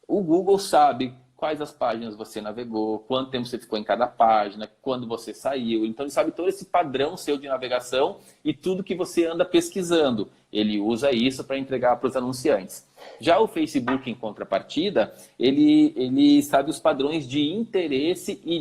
O Google sabe quais as páginas você navegou, quanto tempo você ficou em cada página, quando você saiu. Então, ele sabe todo esse padrão seu de navegação e tudo que você anda pesquisando. Ele usa isso para entregar para os anunciantes. Já o Facebook, em contrapartida, ele sabe os padrões de interesse e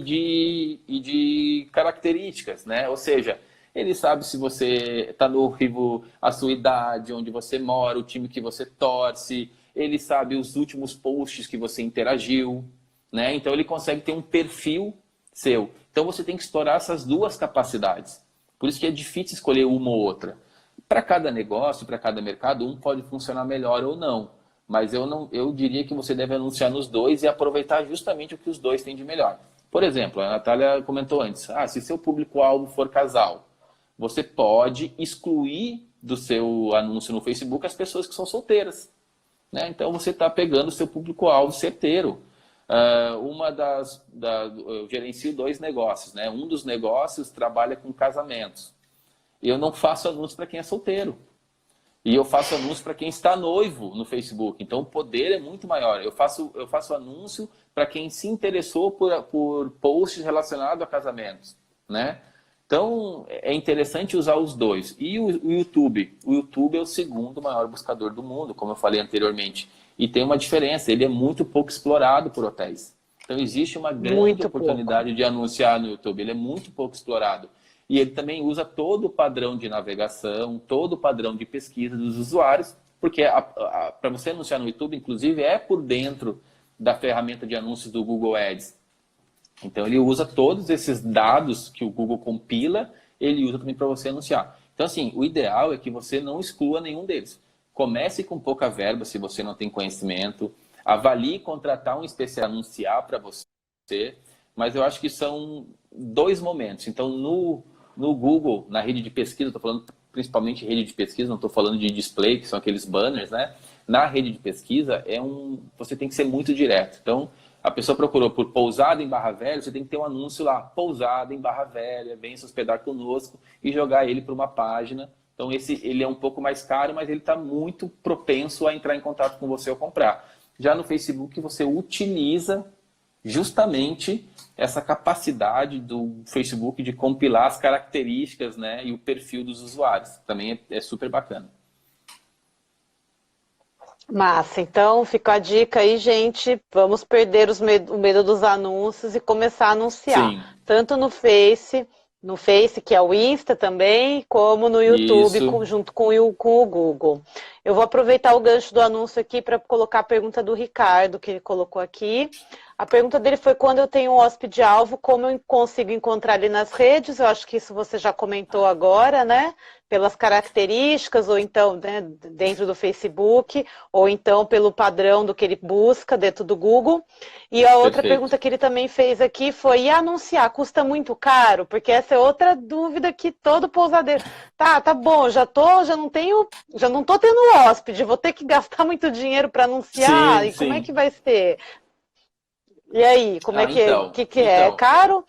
de características, né? Ou seja, ele sabe se você está no Rio, a sua idade, onde você mora, o time que você torce. Ele sabe os últimos posts que você interagiu, né? Então ele consegue ter um perfil seu. Então você tem que explorar essas duas capacidades. Por isso que é difícil escolher uma ou outra. Para cada negócio, para cada mercado, um pode funcionar melhor ou não. Mas eu diria que você deve anunciar nos dois e aproveitar justamente o que os dois têm de melhor. Por exemplo, a Natália comentou antes, se seu público-alvo for casal, você pode excluir do seu anúncio no Facebook as pessoas que são solteiras, né? Então você está pegando o seu público-alvo certeiro. Eu gerencio 2 negócios, né? Um dos negócios trabalha com casamentos. Eu não faço anúncio para quem é solteiro. E eu faço anúncio para quem está noivo no Facebook. Então o poder é muito maior. Eu faço anúncio para quem se interessou por posts relacionados a casamentos, né? Então é interessante usar os dois. E o YouTube? O YouTube é o segundo maior buscador do mundo, como eu falei anteriormente. E tem uma diferença, ele é muito pouco explorado por hotéis. Então existe uma grande oportunidade de anunciar no YouTube. Ele é muito pouco explorado. E ele também usa todo o padrão de navegação, todo o padrão de pesquisa dos usuários, porque para você anunciar no YouTube, inclusive, é por dentro da ferramenta de anúncios do Google Ads. Então ele usa todos esses dados que o Google compila, ele usa também para você anunciar. Então assim, o ideal é que você não exclua nenhum deles. Comece com pouca verba se você não tem conhecimento, avalie contratar um especialista anunciar para você, mas eu acho que são 2 momentos. Então no Google, na rede de pesquisa, estou falando principalmente rede de pesquisa, não estou falando de display, que são aqueles banners, né? Na rede de pesquisa, você tem que ser muito direto. Então, a pessoa procurou por pousada em Barra Velha, você tem que ter um anúncio lá, pousada em Barra Velha, vem se hospedar conosco, e jogar ele para uma página. Então, ele é um pouco mais caro, mas ele está muito propenso a entrar em contato com você ou comprar. Já no Facebook, você utiliza justamente essa capacidade do Facebook de compilar as características, né, e o perfil dos usuários. Também é super bacana. Massa, então fica a dica aí, gente. Vamos perder o medo dos anúncios e começar a anunciar. Sim. Tanto no Face, que é o Insta também, como no YouTube, junto com o Google. Eu vou aproveitar o gancho do anúncio aqui para colocar a pergunta do Ricardo, que ele colocou aqui. A pergunta dele foi: quando eu tenho um hóspede-alvo, como eu consigo encontrar ele nas redes? Eu acho que isso você já comentou agora, né? Pelas características, ou então, né, dentro do Facebook, ou então pelo padrão do que ele busca dentro do Google. E a outra pergunta que ele também fez aqui foi: e anunciar custa muito caro? Porque essa é outra dúvida que todo pousadeiro... Tá bom, já não tô tendo hóspede, vou ter que gastar muito dinheiro para anunciar, e como é que vai ser? E aí, como é que é? É caro?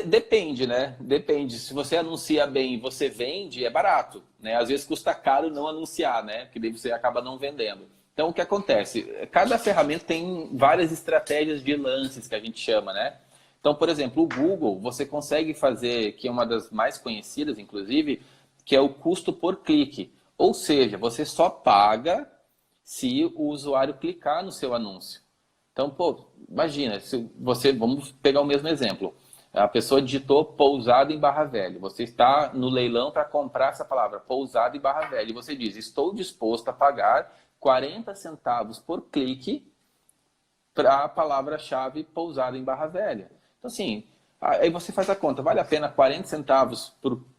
Depende, né? Depende. Se você anuncia bem e você vende, é barato, né? Às vezes custa caro não anunciar, né? Porque daí você acaba não vendendo. Então, o que acontece? Cada ferramenta tem várias estratégias de lances, que a gente chama, né? Então, por exemplo, o Google, você consegue fazer, que é uma das mais conhecidas, inclusive, que é o custo por clique. Ou seja, você só paga se o usuário clicar no seu anúncio. Então, imagina, vamos pegar o mesmo exemplo. A pessoa digitou pousada em Barra Velha. Você está no leilão para comprar essa palavra, pousada em Barra Velha. E você diz: estou disposto a pagar 40 centavos por clique para a palavra-chave pousada em Barra Velha. Então, assim, aí você faz a conta. Vale a pena 40 centavos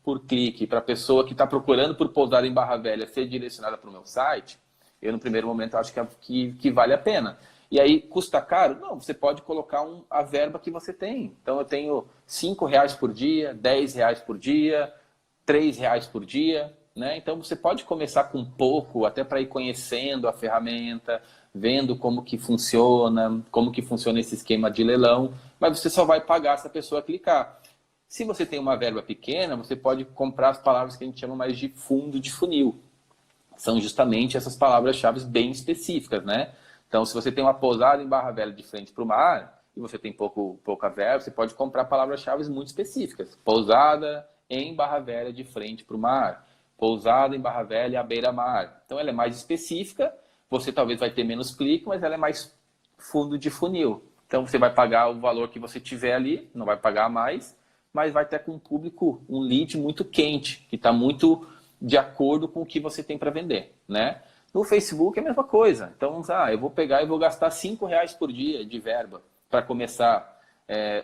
por clique para a pessoa que está procurando por pousada em Barra Velha ser direcionada para o meu site? Eu, no primeiro momento, acho que vale a pena. E aí, custa caro? Não, você pode colocar a verba que você tem. Então, eu tenho R$5 por dia, R$10 por dia, R$3 por dia, né? Então, você pode começar com pouco, até para ir conhecendo a ferramenta, vendo como que funciona esse esquema de leilão, mas você só vai pagar se a pessoa clicar. Se você tem uma verba pequena, você pode comprar as palavras que a gente chama mais de fundo de funil. São justamente essas palavras-chave bem específicas, né? Então, se você tem uma pousada em Barra Velha de frente para o mar, e você tem pouca verba, você pode comprar palavras-chave muito específicas. Pousada em Barra Velha de frente para o mar. Pousada em Barra Velha à beira-mar. Então, ela é mais específica, você talvez vai ter menos clique, mas ela é mais fundo de funil. Então, você vai pagar o valor que você tiver ali, não vai pagar mais, mas vai ter com um público, um lead muito quente, que está muito de acordo com o que você tem para vender, né? No Facebook é a mesma coisa. Então, eu vou pegar e vou gastar R$5 por dia de verba para começar.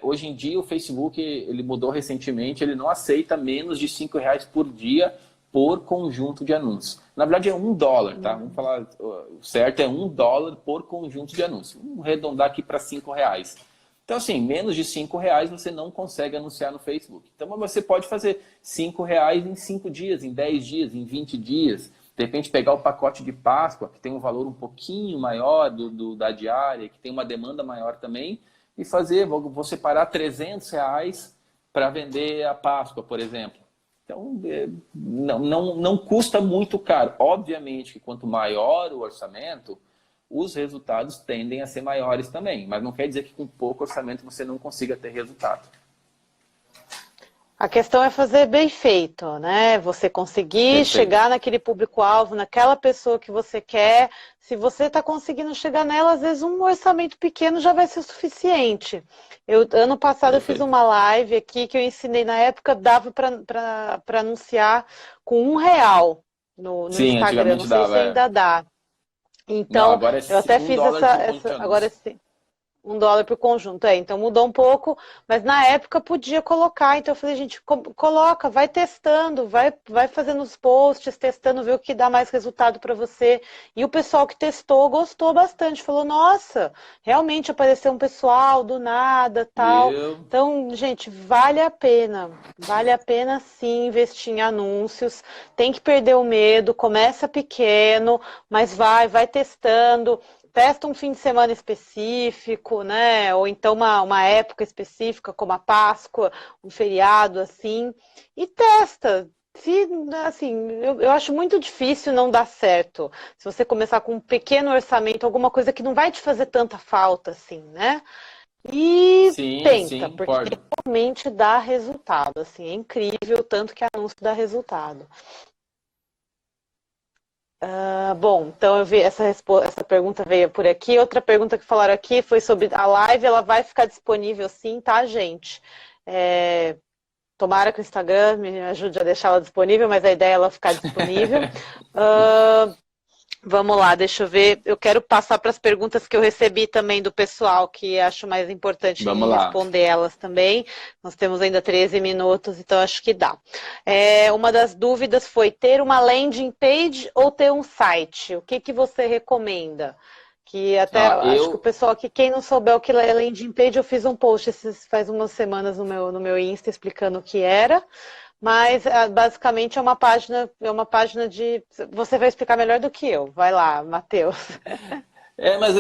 Hoje em dia, o Facebook ele mudou recentemente, ele não aceita menos de R$5 por dia por conjunto de anúncios. Na verdade, é $1, tá? Vamos falar, o certo é $1 por conjunto de anúncios. Vamos arredondar aqui para R$5. Então, assim, menos de R$ 5 você não consegue anunciar no Facebook. Então, você pode fazer R$ 5 em 5 dias, em 10 dias, em 20 dias. De repente, pegar o pacote de Páscoa, que tem um valor um pouquinho maior da diária, que tem uma demanda maior também, e fazer, vou separar R$ 300 para vender a Páscoa, por exemplo. Então, não custa muito caro. Obviamente que quanto maior o orçamento, os resultados tendem a ser maiores também. Mas não quer dizer que com pouco orçamento você não consiga ter resultado. A questão é fazer bem feito, né? Você conseguir Perfeito. chegar naquele público-alvo, naquela pessoa que você quer. Se você está conseguindo chegar nela, às vezes um orçamento pequeno já vai ser o suficiente. Ano passado eu fiz uma live aqui que eu ensinei, na época dava para anunciar com R$ 1 no Sim, Instagram, não antigamente sei se dava. ainda dá. Não, Então, agora é eu até fiz $1 por ponto de agora anúncio. US$ 1 por conjunto, então mudou um pouco, mas na época podia colocar, então eu falei, gente, coloca, vai testando, vai fazendo os posts, testando, ver o que dá mais resultado para você. E o pessoal que testou gostou bastante, falou, nossa, realmente apareceu um pessoal do nada, tal. Viu? Então, gente, vale a pena sim investir em anúncios, tem que perder o medo, começa pequeno, mas vai testando. Testa um fim de semana específico, né? Ou então uma época específica, como a Páscoa, um feriado assim, e testa. Se, assim, eu acho muito difícil não dar certo. Se você começar com um pequeno orçamento, alguma coisa que não vai te fazer tanta falta, assim, né? E tenta, Sim, porque concordo. realmente dá resultado. Assim, é incrível o tanto que anúncio dá resultado. Bom, então eu vi essa pergunta veio por aqui. Outra pergunta que falaram aqui foi sobre a live. Ela vai ficar disponível sim, tá, gente? Tomara que o Instagram me ajude a deixá-la disponível, mas a ideia é ela ficar disponível. Vamos lá, deixa eu ver. Eu quero passar para as perguntas que eu recebi também do pessoal, que acho mais importante Vamos lá. responder elas também. Nós temos ainda 13 minutos, então acho que dá. Uma das dúvidas foi ter uma landing page ou ter um site? O que você recomenda? Que até acho que o pessoal aqui, quem não souber o que é landing page, eu fiz um post faz umas semanas no meu Insta explicando o que era. Mas basicamente é uma página de. Você vai explicar melhor do que eu. Vai lá, Matheus.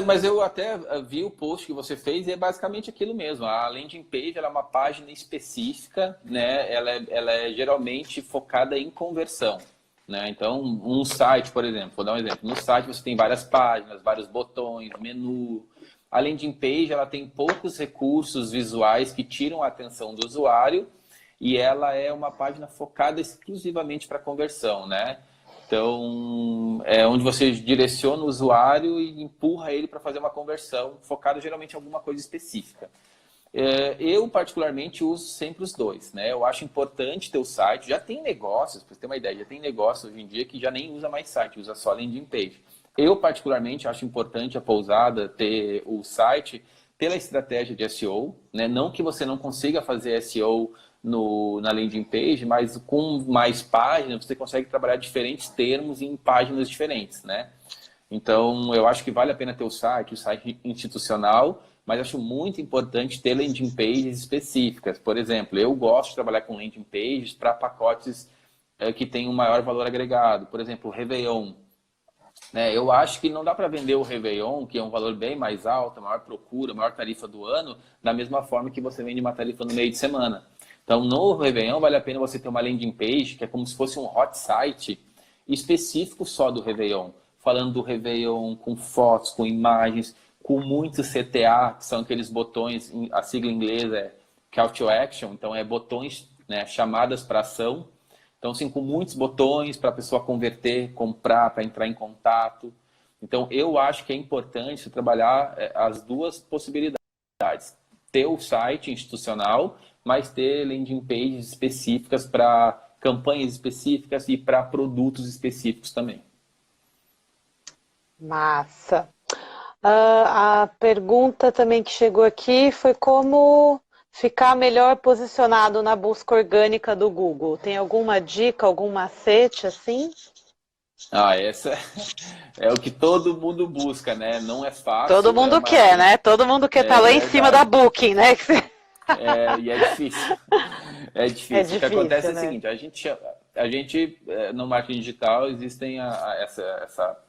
Mas eu até vi o post que você fez e é basicamente aquilo mesmo. A landing page ela é uma página específica, né? Ela é geralmente focada em conversão, né? Então, um site, por exemplo, vou dar um exemplo. No site você tem várias páginas, vários botões, menu. A landing page ela tem poucos recursos visuais que tiram a atenção do usuário e ela é uma página focada exclusivamente para conversão, né? Então, é onde você direciona o usuário e empurra ele para fazer uma conversão, focado geralmente em alguma coisa específica. Eu, particularmente, uso sempre os dois, né? Eu acho importante ter o site. Já tem negócios, para você ter uma ideia, já tem negócios hoje em dia que já nem usa mais site, usa só landing page. Eu, particularmente, acho importante a pousada ter o site pela estratégia de SEO, né? Não que você não consiga fazer SEO na landing page, mas com mais páginas você consegue trabalhar diferentes termos em páginas diferentes, né? Então, eu acho que vale a pena ter o site institucional, mas acho muito importante ter landing pages específicas. Por exemplo, eu gosto de trabalhar com landing pages para pacotes que têm um maior valor agregado. Por exemplo, o Réveillon. Né? Eu acho que não dá para vender o Réveillon, que é um valor bem mais alto, a maior procura, a maior tarifa do ano, da mesma forma que você vende uma tarifa no meio de semana. Então, no Réveillon, vale a pena você ter uma landing page, que é como se fosse um hot site específico só do Réveillon. Falando do Réveillon com fotos, com imagens, com muitos CTA, que são aqueles botões, a sigla em inglês é Call to Action, então é botões, né, chamadas para ação. Então, assim, com muitos botões para a pessoa converter, comprar, para entrar em contato. Então, eu acho que é importante trabalhar as duas possibilidades. Ter o site institucional, mas ter landing pages específicas para campanhas específicas e para produtos específicos também. Massa. A pergunta também que chegou aqui foi como ficar melhor posicionado na busca orgânica do Google. Tem alguma dica, algum macete assim? Essa é o que todo mundo busca, né? Não é Todo fácil, mundo quer, né? Todo mundo quer estar é lá em cima da verdade. Booking, né? E é difícil. É É difícil. O que acontece é difícil, o né? seguinte, no marketing digital existem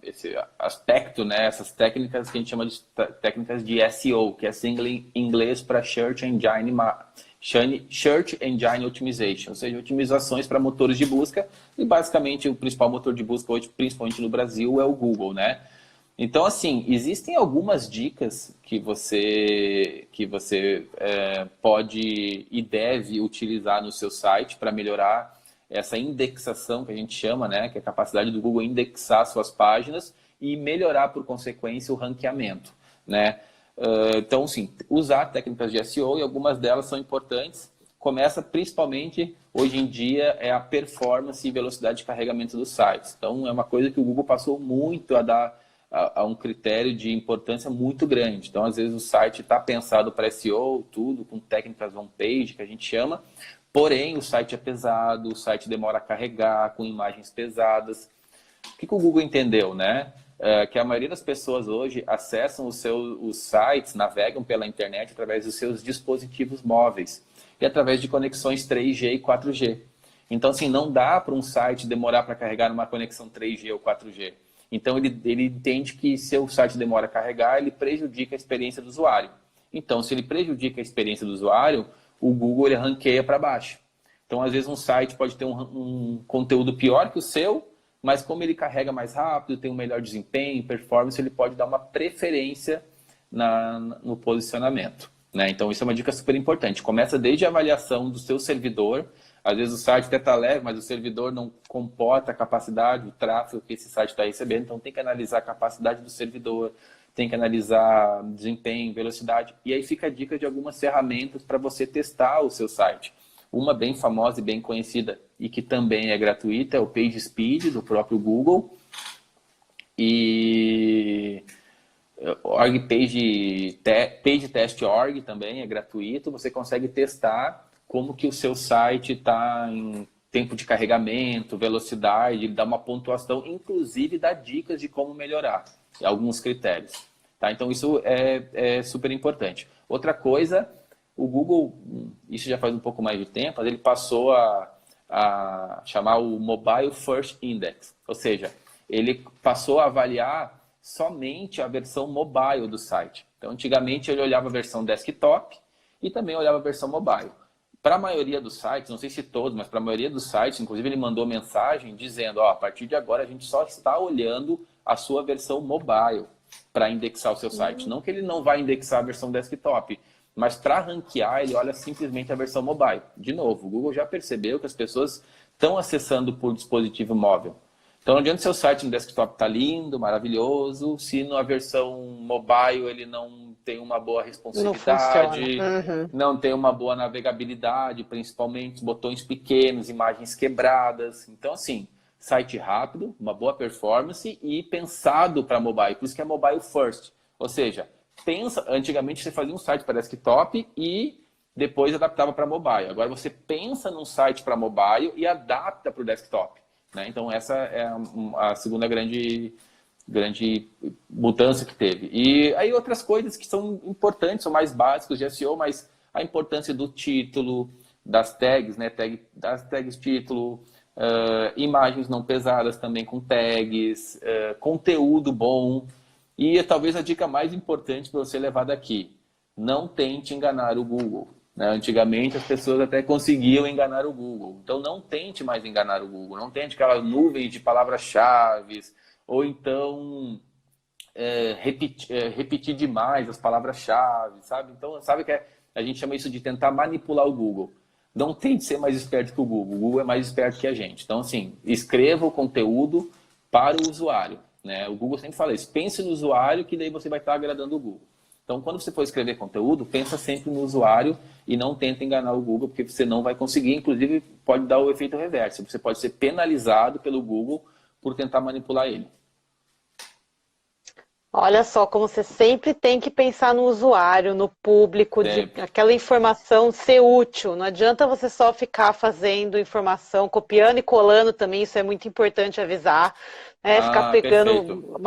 esse aspecto, né? Essas técnicas que a gente chama de técnicas de SEO, que é sigla em inglês para Search Engine Optimization, ou seja, otimizações para motores de busca. E basicamente o principal motor de busca hoje, principalmente no Brasil, é o Google, né? Então, assim, existem algumas dicas que você pode e deve utilizar no seu site para melhorar essa indexação que a gente chama, né? Que é a capacidade do Google indexar suas páginas e melhorar, por consequência, o ranqueamento, né? Então, sim, usar técnicas de SEO e algumas delas são importantes. Começa principalmente, hoje em dia, é a performance e velocidade de carregamento dos sites. Então, é uma coisa que o Google passou muito a dar a um critério de importância muito grande. Então, às vezes, o site está pensado para SEO, tudo, com técnicas on-page, que a gente chama, porém, o site é pesado, o site demora a carregar, com imagens pesadas. O que o Google entendeu, né? Que a maioria das pessoas hoje acessam os sites, navegam pela internet através dos seus dispositivos móveis e através de conexões 3G e 4G. Então, assim, não dá para um site demorar para carregar uma conexão 3G ou 4G. Então, ele entende que se o site demora a carregar, ele prejudica a experiência do usuário. Então, se ele prejudica a experiência do usuário, o Google ele ranqueia para baixo. Então, às vezes, um site pode ter um conteúdo pior que o seu, mas como ele carrega mais rápido, tem um melhor desempenho, performance, ele pode dar uma preferência no posicionamento, né? Então, isso é uma dica super importante. Começa desde a avaliação do seu servidor. Às vezes o site até está leve, mas o servidor não comporta a capacidade, o tráfego que esse site está recebendo. Então, tem que analisar a capacidade do servidor, tem que analisar desempenho, velocidade. E aí fica a dica de algumas ferramentas para você testar o seu site. Uma bem famosa e bem conhecida e que também é gratuita é o PageSpeed, do próprio Google. E PageTest.org também é gratuito. Você consegue testar como que o seu site está em tempo de carregamento, velocidade, ele dá uma pontuação, inclusive dá dicas de como melhorar, alguns critérios. Tá? Então isso é super importante. Outra coisa, o Google, isso já faz um pouco mais de tempo, mas ele passou a chamar o Mobile First Index, ou seja, ele passou a avaliar somente a versão mobile do site. Então, antigamente ele olhava a versão desktop e também olhava a versão mobile. Para a maioria dos sites, não sei se todos, mas para a maioria dos sites, inclusive ele mandou mensagem dizendo, a partir de agora a gente só está olhando a sua versão mobile para indexar o seu site. Não que ele não vai indexar a versão desktop, mas para ranquear ele olha simplesmente a versão mobile. De novo, o Google já percebeu que as pessoas estão acessando por dispositivo móvel. Então não adianta seu site no desktop tá lindo, maravilhoso, se na versão mobile ele não tem uma boa Não funciona. responsividade, não tem uma boa navegabilidade, principalmente botões pequenos, imagens quebradas. Então assim, site rápido, uma boa performance e pensado para mobile, por isso que é mobile first. Ou seja, antigamente você fazia um site para desktop e depois adaptava para mobile. Agora você pensa num site para mobile e adapta para o desktop. Né? Então essa é a segunda grande mudança que teve. E aí outras coisas que são importantes, são mais básicas de SEO, mas a importância do título, das tags, né? Das tags título, imagens não pesadas também com tags, conteúdo bom. E talvez a dica mais importante para você levar daqui, não tente enganar o Google. Né? Antigamente as pessoas até conseguiam enganar o Google. Então não tente mais enganar o Google. Não tente aquelas nuvens de palavras-chave ou então repetir demais as palavras-chave, sabe? Então sabe que a gente chama isso de tentar manipular o Google. Não tente ser mais esperto que o Google. O Google é mais esperto que a gente. Então assim, escreva o conteúdo para o usuário. Né? O Google sempre fala isso. Pense no usuário que daí você vai estar agradando o Google. Então, quando você for escrever conteúdo, pensa sempre no usuário e não tenta enganar o Google, porque você não vai conseguir. Inclusive, pode dar o efeito reverso. Você pode ser penalizado pelo Google por tentar manipular ele. Olha só, como você sempre tem que pensar no usuário, no público, de Sempre. aquela informação ser útil. Não adianta você só ficar fazendo informação, copiando e colando também, isso é muito importante avisar. Né? Ficar Ah, perfeito. pegando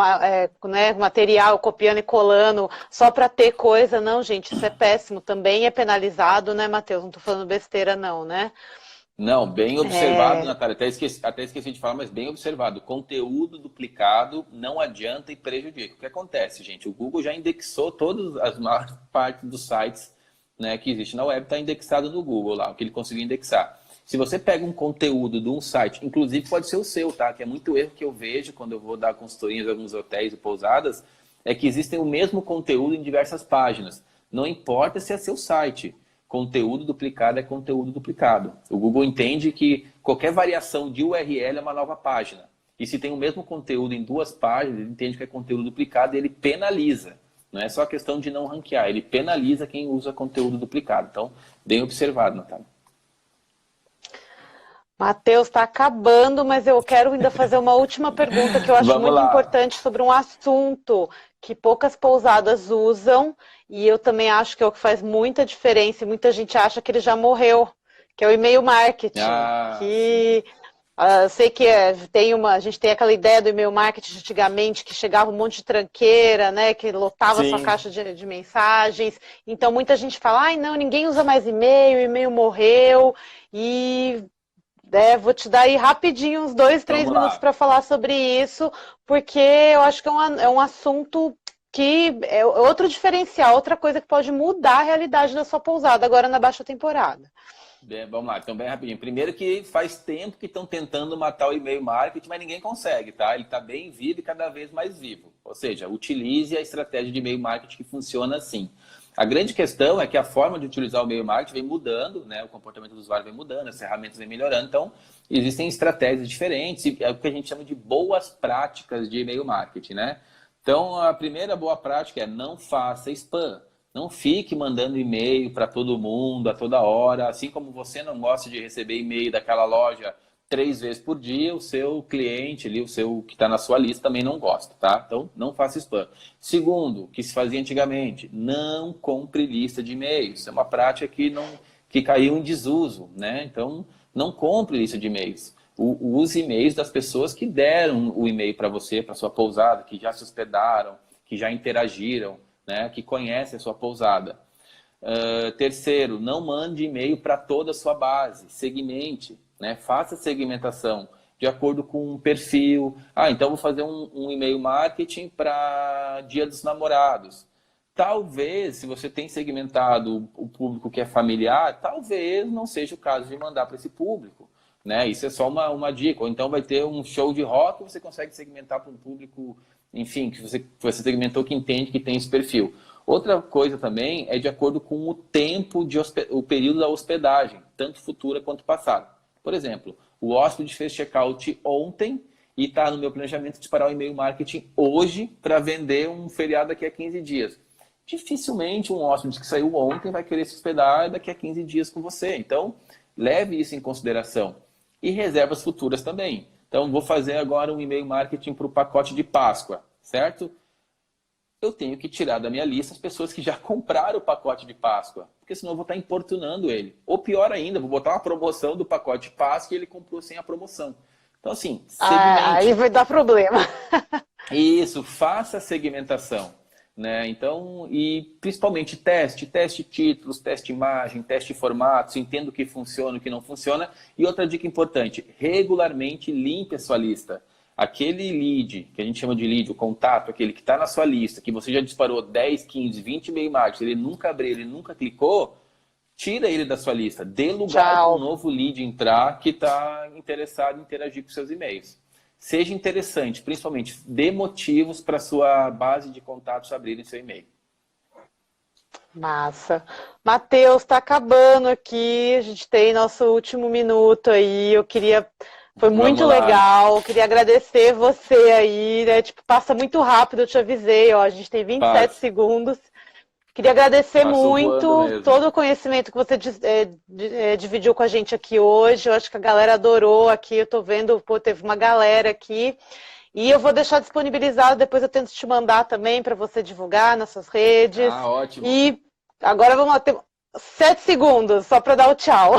né, material, copiando e colando só para ter coisa. Não, gente, isso é péssimo. Também é penalizado, né, Matheus? Não estou falando besteira, não, né? Não, bem observado, É, Natália. Até esqueci de falar, mas bem observado. Conteúdo duplicado não adianta e prejudica. O que acontece, gente? O Google já indexou todas as maiores partes dos sites, né, que existe na web, está indexado no Google lá, o que ele conseguiu indexar. Se você pega um conteúdo de um site, inclusive pode ser o seu, tá? Que é muito erro que eu vejo quando eu vou dar consultoria em alguns hotéis e pousadas, é que existem o mesmo conteúdo em diversas páginas. Não importa se é seu site. Conteúdo duplicado é conteúdo duplicado. O Google entende que qualquer variação de URL é uma nova página. E se tem o mesmo conteúdo em duas páginas, ele entende que é conteúdo duplicado e ele penaliza. Não é só questão de não ranquear, ele penaliza quem usa conteúdo duplicado. Então, bem observado, Natália. Matheus, está acabando, mas eu quero ainda fazer uma última pergunta que eu acho Vamos muito lá. importante sobre um assunto que poucas pousadas usam e eu também acho que é o que faz muita diferença e muita gente acha que ele já morreu, que é o e-mail marketing, Ah, sim. que eu sei que a gente tem aquela ideia do e-mail marketing de antigamente que chegava um monte de tranqueira, né, que lotava a sua Sim. caixa de mensagens. Então muita gente fala, ai não, ninguém usa mais e-mail, o e-mail morreu e vou te dar aí rapidinho uns 2, 3 minutos Vamos lá. para falar sobre isso, porque eu acho que é um assunto que é outro diferencial, outra coisa que pode mudar a realidade da sua pousada agora na baixa temporada. Vamos lá, então bem rapidinho. Primeiro que faz tempo que estão tentando matar o e-mail marketing, mas ninguém consegue, tá? Ele está bem vivo e cada vez mais vivo. Ou seja, utilize a estratégia de e-mail marketing que funciona assim. A grande questão é que a forma de utilizar o e-mail marketing vem mudando, né? O comportamento do usuário vem mudando, as ferramentas vêm melhorando. Então, existem estratégias diferentes, é o que a gente chama de boas práticas de e-mail marketing, né? Então, a primeira boa prática é não faça spam. Não fique mandando e-mail para todo mundo a toda hora. Assim como você não gosta de receber e-mail daquela loja 3 vezes por dia, o seu cliente ali, o seu que está na sua lista também não gosta, tá? Então, não faça spam. Segundo, que se fazia antigamente, não compre lista de e-mails. Isso é uma prática que caiu em desuso, né? Então, não compre lista de e-mails. Use e-mails das pessoas que deram o e-mail para você, para sua pousada, que já se hospedaram, que já interagiram, né, que conhece a sua pousada. Terceiro, não mande e-mail para toda a sua base, segmente, né, faça segmentação de acordo com um perfil. Então vou fazer um e-mail marketing para Dia dos Namorados. Talvez, se você tem segmentado o público que é familiar, talvez não seja o caso de mandar para esse público. Né? Isso é só uma dica. Ou então vai ter um show de rock, você consegue segmentar para um público, enfim, que você segmentou, que entende que tem esse perfil. Outra coisa também é de acordo com o tempo, o período da hospedagem, tanto futura quanto passada. Por exemplo, o hóspede fez check-out ontem e está no meu planejamento de disparar o e-mail marketing hoje para vender um feriado daqui a 15 dias. Dificilmente um hóspede que saiu ontem vai querer se hospedar daqui a 15 dias com você. Então, leve isso em consideração. E reservas futuras também. Então, vou fazer agora um e-mail marketing para o pacote de Páscoa, certo? Eu tenho que tirar da minha lista as pessoas que já compraram o pacote de Páscoa, porque senão eu vou estar importunando ele. Ou pior ainda, vou botar uma promoção do pacote de Páscoa e ele comprou sem a promoção. Então, assim, Aí segmente. vai dar problema. Isso, faça a segmentação. Né? Então, e principalmente teste títulos, teste imagem, teste formatos, entenda o que funciona, o que não funciona. E outra dica importante, regularmente limpe a sua lista. Aquele lead, que a gente chama de lead, o contato, aquele que está na sua lista, que você já disparou 10, 15, 20 e-mail marketing, ele nunca abriu, ele nunca clicou, tira ele da sua lista. Dê lugar para um Tchau. novo lead entrar que está interessado em interagir com seus e-mails. Seja interessante, principalmente, dê motivos para sua base de contatos abrirem seu e-mail. Massa. Matheus, está acabando aqui. A gente tem nosso último minuto aí. Foi muito Vamos lá. legal. Queria agradecer você aí, né? Tipo, passa muito rápido, eu te avisei, ó. A gente tem 27 Paz. segundos. Queria agradecer Passou voando muito mesmo. todo o conhecimento que você dividiu com a gente aqui hoje. Eu acho que a galera adorou aqui. Eu tô vendo, pô, teve uma galera aqui. E eu vou deixar disponibilizado, depois eu tento te mandar também para você divulgar nas suas redes. Ah, ótimo. E agora vamos ter 7 segundos só para dar o tchau.